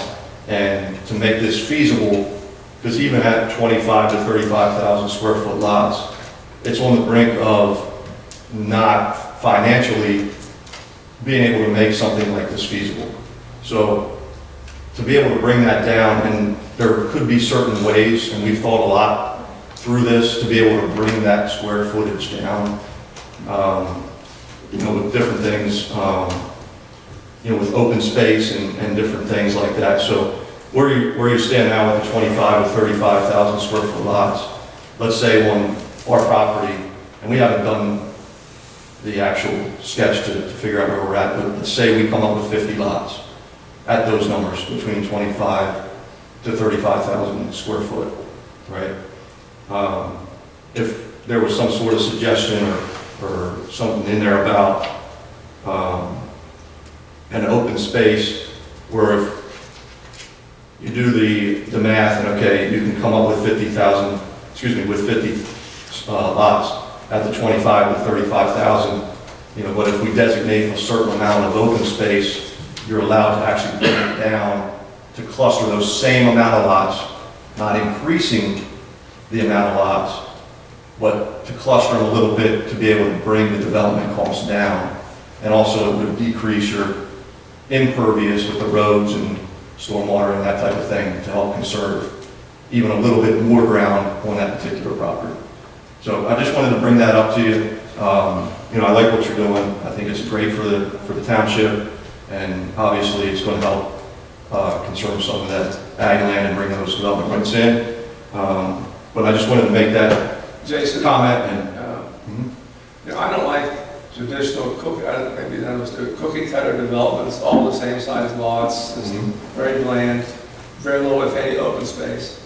and to make this feasible, because even at 25 to 35,000 square foot lots, it's on the brink of not financially being able to make something like this feasible. So to be able to bring that down, and there could be certain ways, and we've thought a lot through this, to be able to bring that square footage down, you know, with different things, you know, with open space and different things like that. So where you stand now with the 25 to 35,000 square foot lots, let's say on our property, and we haven't done the actual sketch to figure out where we're at, but let's say we come up with 50 lots at those numbers, between 25 to 35,000 square foot, right? If there was some sort of suggestion or something in there about an open space where if you do the math, and okay, you can come up with 50,000, with 50 lots at the 25 to 35,000, you know, but if we designate a certain amount of open space, you're allowed to actually bring it down to cluster those same amount of lots, not increasing the amount of lots, but to cluster them a little bit to be able to bring the development costs down. And also it would decrease your impervious with the roads and stormwater and that type of thing to help conserve even a little bit more ground on that particular property. So I just wanted to bring that up to you. You know, I like what you're doing. I think it's great for the township, and obviously it's going to help conserve some of that ag land and bring those development rights in. But I just wanted to make that Jason, comment. And you know, I don't like traditional cookie cutter developments, all the same size lots, it's very bland, very little, if any, open space.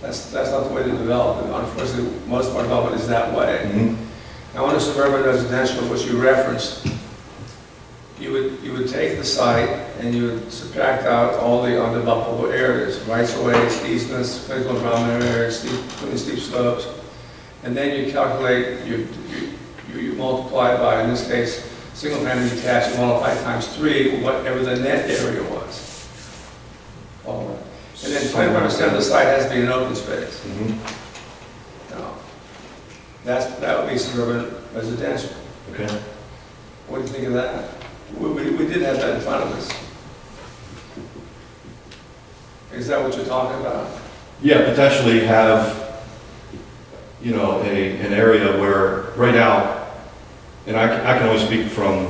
That's not the way to develop it. Unfortunately, most of our development is that way. Now, on a suburban residential, which you referenced, you would take the site and you would subtract out all the undevelopable areas, rights of ways, easements, critical environmental areas, steep slopes, and then you calculate, you multiply by, in this case, single family detached, multiply times 3, whatever the net area was. All right. And then 25% of the site has to be an open space. Now, that would be suburban residential. okay. What do you think of that? We did have that in front of us. Is that what you're talking about? Yeah, potentially have, you know, an area where right now, and I can only speak from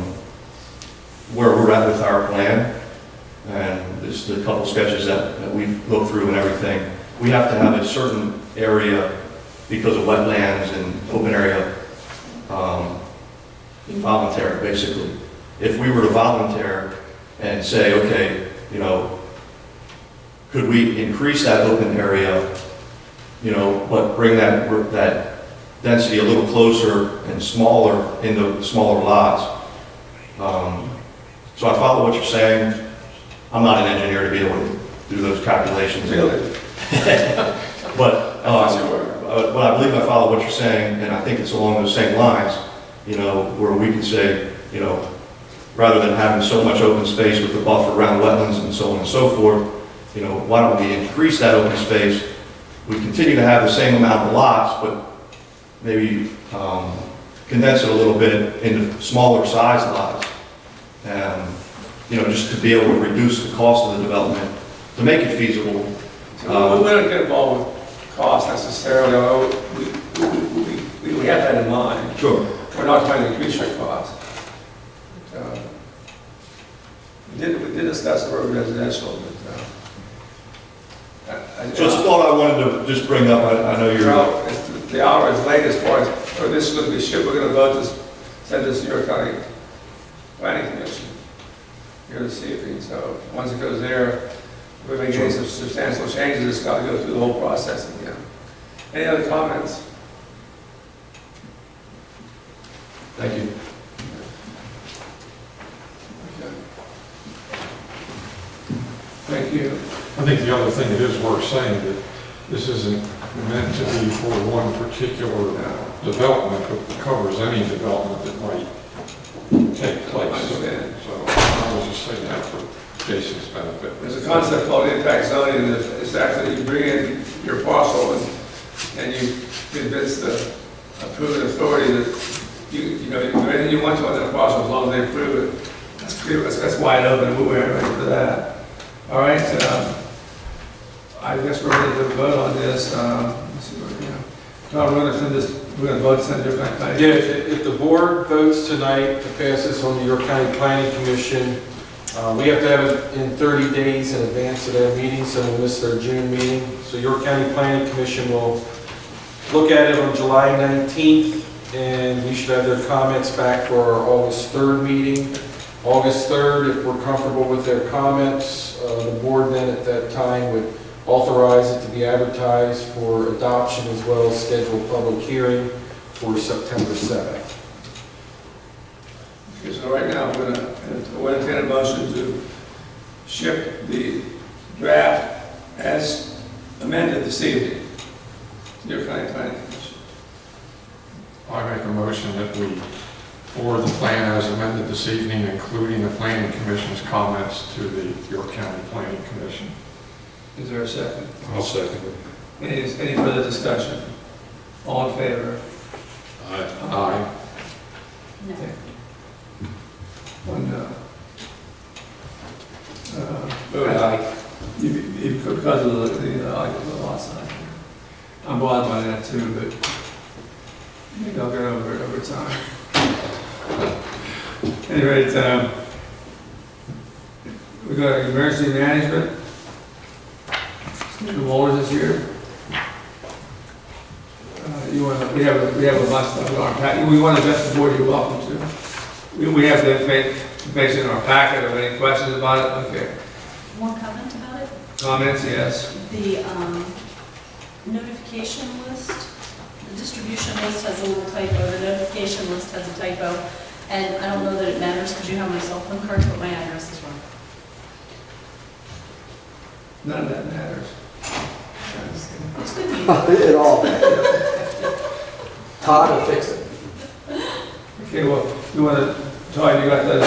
where we're at with our plan, and just a couple sketches that we've looked through and everything. We have to have a certain area because of wetlands and open area, voluntary, basically. If we were to volunteer and say, okay, you know, could we increase that open area, you know, but bring that density a little closer and smaller into smaller lots? So I follow what you're saying. I'm not an engineer to be able to do those calculations. Really? But well, I believe I follow what you're saying, and I think it's along those same lines, where we could say, rather than having so much open space with the buffer around wetlands and so on and so forth, why don't we increase that open space? We continue to have the same amount of lots, but maybe condense it a little bit into smaller size lots. Just to be able to reduce the cost of the development, to make it feasible. We don't get involved with cost necessarily, although we have that in mind. Sure. We're not trying to increase your cost. We did discuss urban residential, but, So it's a thought I wanted to just bring up. I know you're. well, the hour is late as far as, or this is going to be shipped, we're going to vote to send this to your county planning commission here this evening. So once it goes there, we're making any substantial changes, it's got to go through the whole process again. Any other comments? Thank you. Okay. Thank you. I think the other thing it is worth saying that this isn't meant to be for one particular development, but covers any development that might take place. Understand. So I was just saying that for Jason's benefit. There's a concept called impact zoning, and it's actually you bring in your parcel and you convince the approving authority that you know anything you want to on that parcel as long as they approve it. That's clear. That's wide open. We're ready for that. All right. I guess we're ready to vote on this. Let's see what we have. No, we're going to send this. We're going to vote to send it to York County. Yeah, if the board votes tonight to pass this on the York County Planning Commission, we have to have it in 30 days in advance of their meeting, so we'll miss their June meeting. So York County Planning Commission will look at it on July 19th, and we should have their comments back for our August 3rd meeting. August 3rd, if we're comfortable with their comments, the board then at that time would authorize it to be advertised for adoption as well as schedule a public hearing for September 7th. Okay, so right now, we're going to entertain a motion to ship the draft as amended this evening to York County Planning Commission. I make a motion that we forward the plan as amended this evening, including the Planning Commission's comments to the York County Planning Commission. Is there a second? I'll second it. Any further discussion? All in favor? Aye. No. One no. Aye. Because of the lot size. I'm bothered by that too, but maybe I'll get over it over time. Anyway, we got emergency management. New orders this year. We have a bunch of stuff in our packet. We want to address the board. You're welcome to. We have the information in our packet. Are there any questions about it? Okay. More comment about it? Comments? Yes. The notification list, the distribution list has a little typo, the notification list has a typo, and I don't know that it matters because you have my cell phone card, but my address is wrong. None of that matters. It's good news. It all matters. Todd will fix it. Okay, well, you want to, Todd, you got that?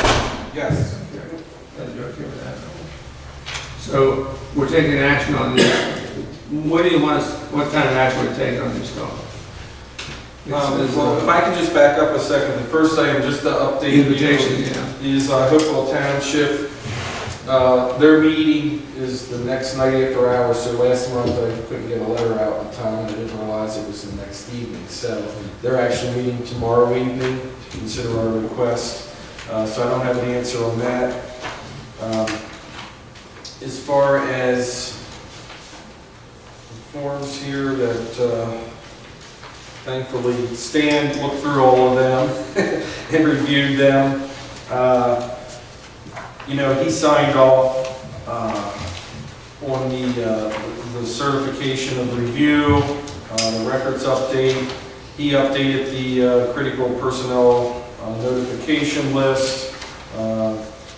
Yes. Okay. You're okay with that? So we're taking action on this. What do you want us, what kind of action we're taking on this stuff? Well, if I can just back up a second, the first item, just to update you, Invitation, yeah. is Hopewell Township. Their meeting is the next night after hours, so last month I couldn't get a letter out in time, and I didn't realize it was the next evening. So they're actually meeting tomorrow evening to consider our request. So I don't have an answer on that. As far as the forms here that thankfully Stan looked through all of them and reviewed them. He signed off on the certification of review, the records update. He updated the critical personnel notification list.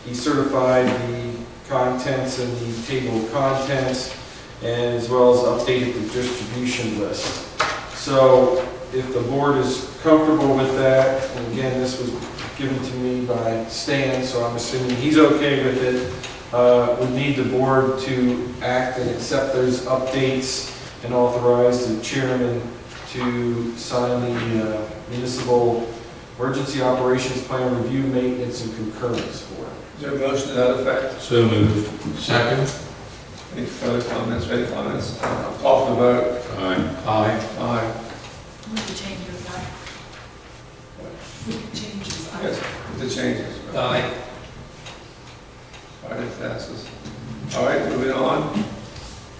He certified the contents in the table of contents, and as well as updated the distribution list. So if the board is comfortable with that, and again, this was given to me by Stan, so I'm assuming he's okay with it, we need the board to act and accept those updates and authorize the chairman to sign the municipal emergency operations plan review, maintenance, and concurrence for it. Is there a motion to that effect? So moved. Second? Any further comments, any comments? Call for the vote. Aye. Aye. Aye. We could change your back. We could change his eye. Yes, with the changes. Aye. All right, it passes. All right, moving on.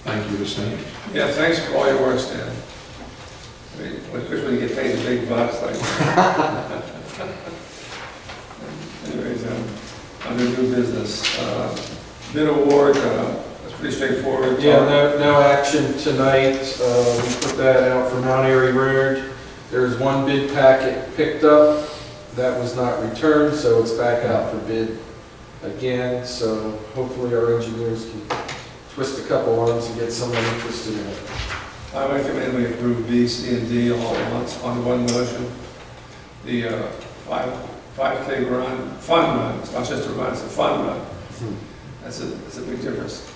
Thank you, Stan. Yeah, thanks for all your work, Stan. I mean, especially when you get paid the big bucks like. Anyways, under new business, bid award, that's pretty straightforward. Yeah, no action tonight. We put that out for Mount Airy Road. There's one bid packet picked up. That was not returned, so it's back out for bid again. So hopefully our engineers can twist a couple arms and get someone interested in it. I recommend we approve B, C, and D all at once on one motion. The 5K run, fun run, it's not just a run, it's a fun run. That's a big difference.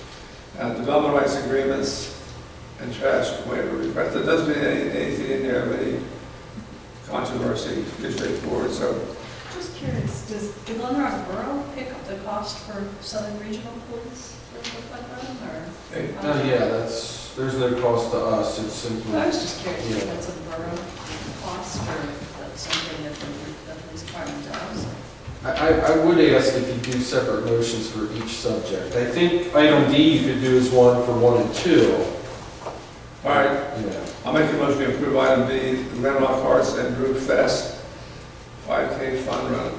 Development rights agreements and trash waiver request. There doesn't be anything in there of any controversy, pretty straightforward, so. Just curious, does the Glen Rock Borough pick up the cost for Southern Regional Police for the flood run, or? Hey, Yeah, there's no cost to us. It's I simply, was just curious if Yeah. that's a borough cost or if that's something that the police department does. I would ask if you do separate motions for each subject. I think item D you could do as one for 1 and 2. All right, Yeah. I'll make a motion to approve item B, the Glen Rock Arts and Brew Fest, 5K fun run.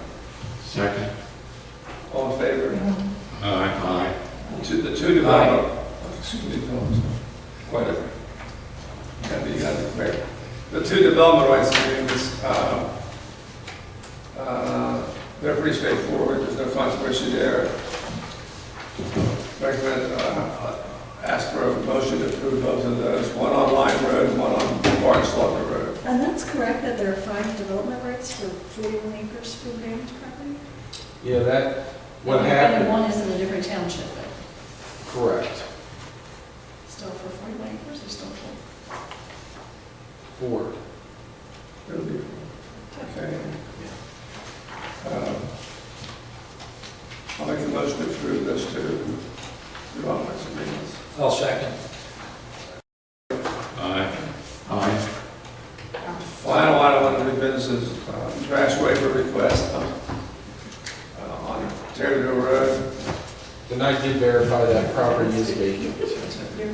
Second? All in favor? Aye. Aye. The two development, excuse me, whatever. You got it clear. The two development rights agreements, they're pretty straightforward, there's no controversy there. Recommend, ask for a motion to approve both of those, one on Line Road and one on Barnslaughter Road. And that's correct that there are 5 development rights for 41 acres for drainage property? Yeah, what And happened, one is in a different township, but correct. still for 41 acres or still for? 4. It'll be, okay. I'll make a motion to approve those two development rights agreements. I'll second. Aye. Aye. Final item on the new business is trash waiver request on Taylorville Road. And I did verify that property is vacant.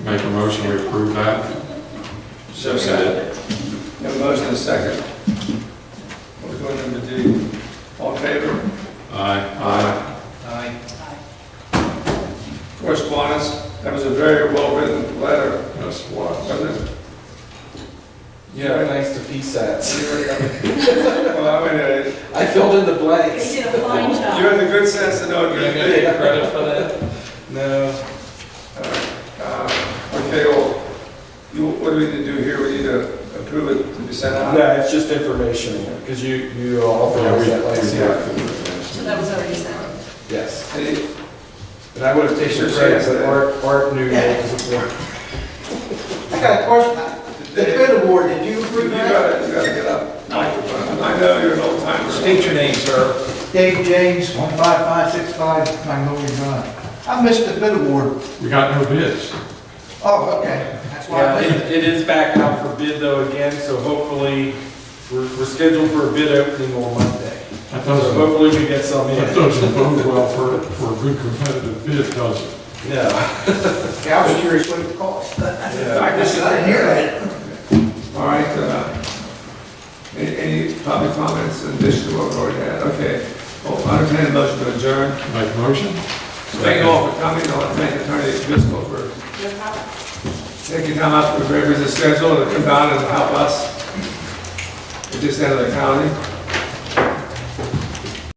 Make a motion, we approve that? So second. We have a motion and a second. We're going to do, all in favor? Aye. Aye. Aye. Correspondence, that was a very well-written letter, Yes, what? wasn't it? Yeah, thanks to PSATs. Well, I mean, I filled in the They blanks. did a fine you job. had the good sense to know it You was gonna take big. credit for that? No. Okay, well, what do we need to do here? We need to approve it to be sent out? No, it's just information, because you authorized that last year. So that was already sent. Yes. Any- And I would have taken credit, but Art knew that was before. I got a question. The bid award, did you approve You that? gotta get up. Microphone. I know you're an old timer. State your name, sir. Dave James, 15565 Magnolia Drive. I missed the bid award. We got no bids. Oh, okay. That's why Yeah, I missed it. it is back out for bid though again, so hopefully, we're scheduled for a bid opening on Monday. That So doesn't, hopefully we get some that in. doesn't bode well for a good competitive bid, does it? Yeah. Yeah, I was curious what it cost. Yeah. I didn't hear that. All right, any public comments in addition to what we already had? Okay. Well, I entertain a motion to adjourn. Make a motion? Thank you all for coming. I'll thank Attorney Driscoll for taking time out from a very busy schedule to come down and help us at this end of the county.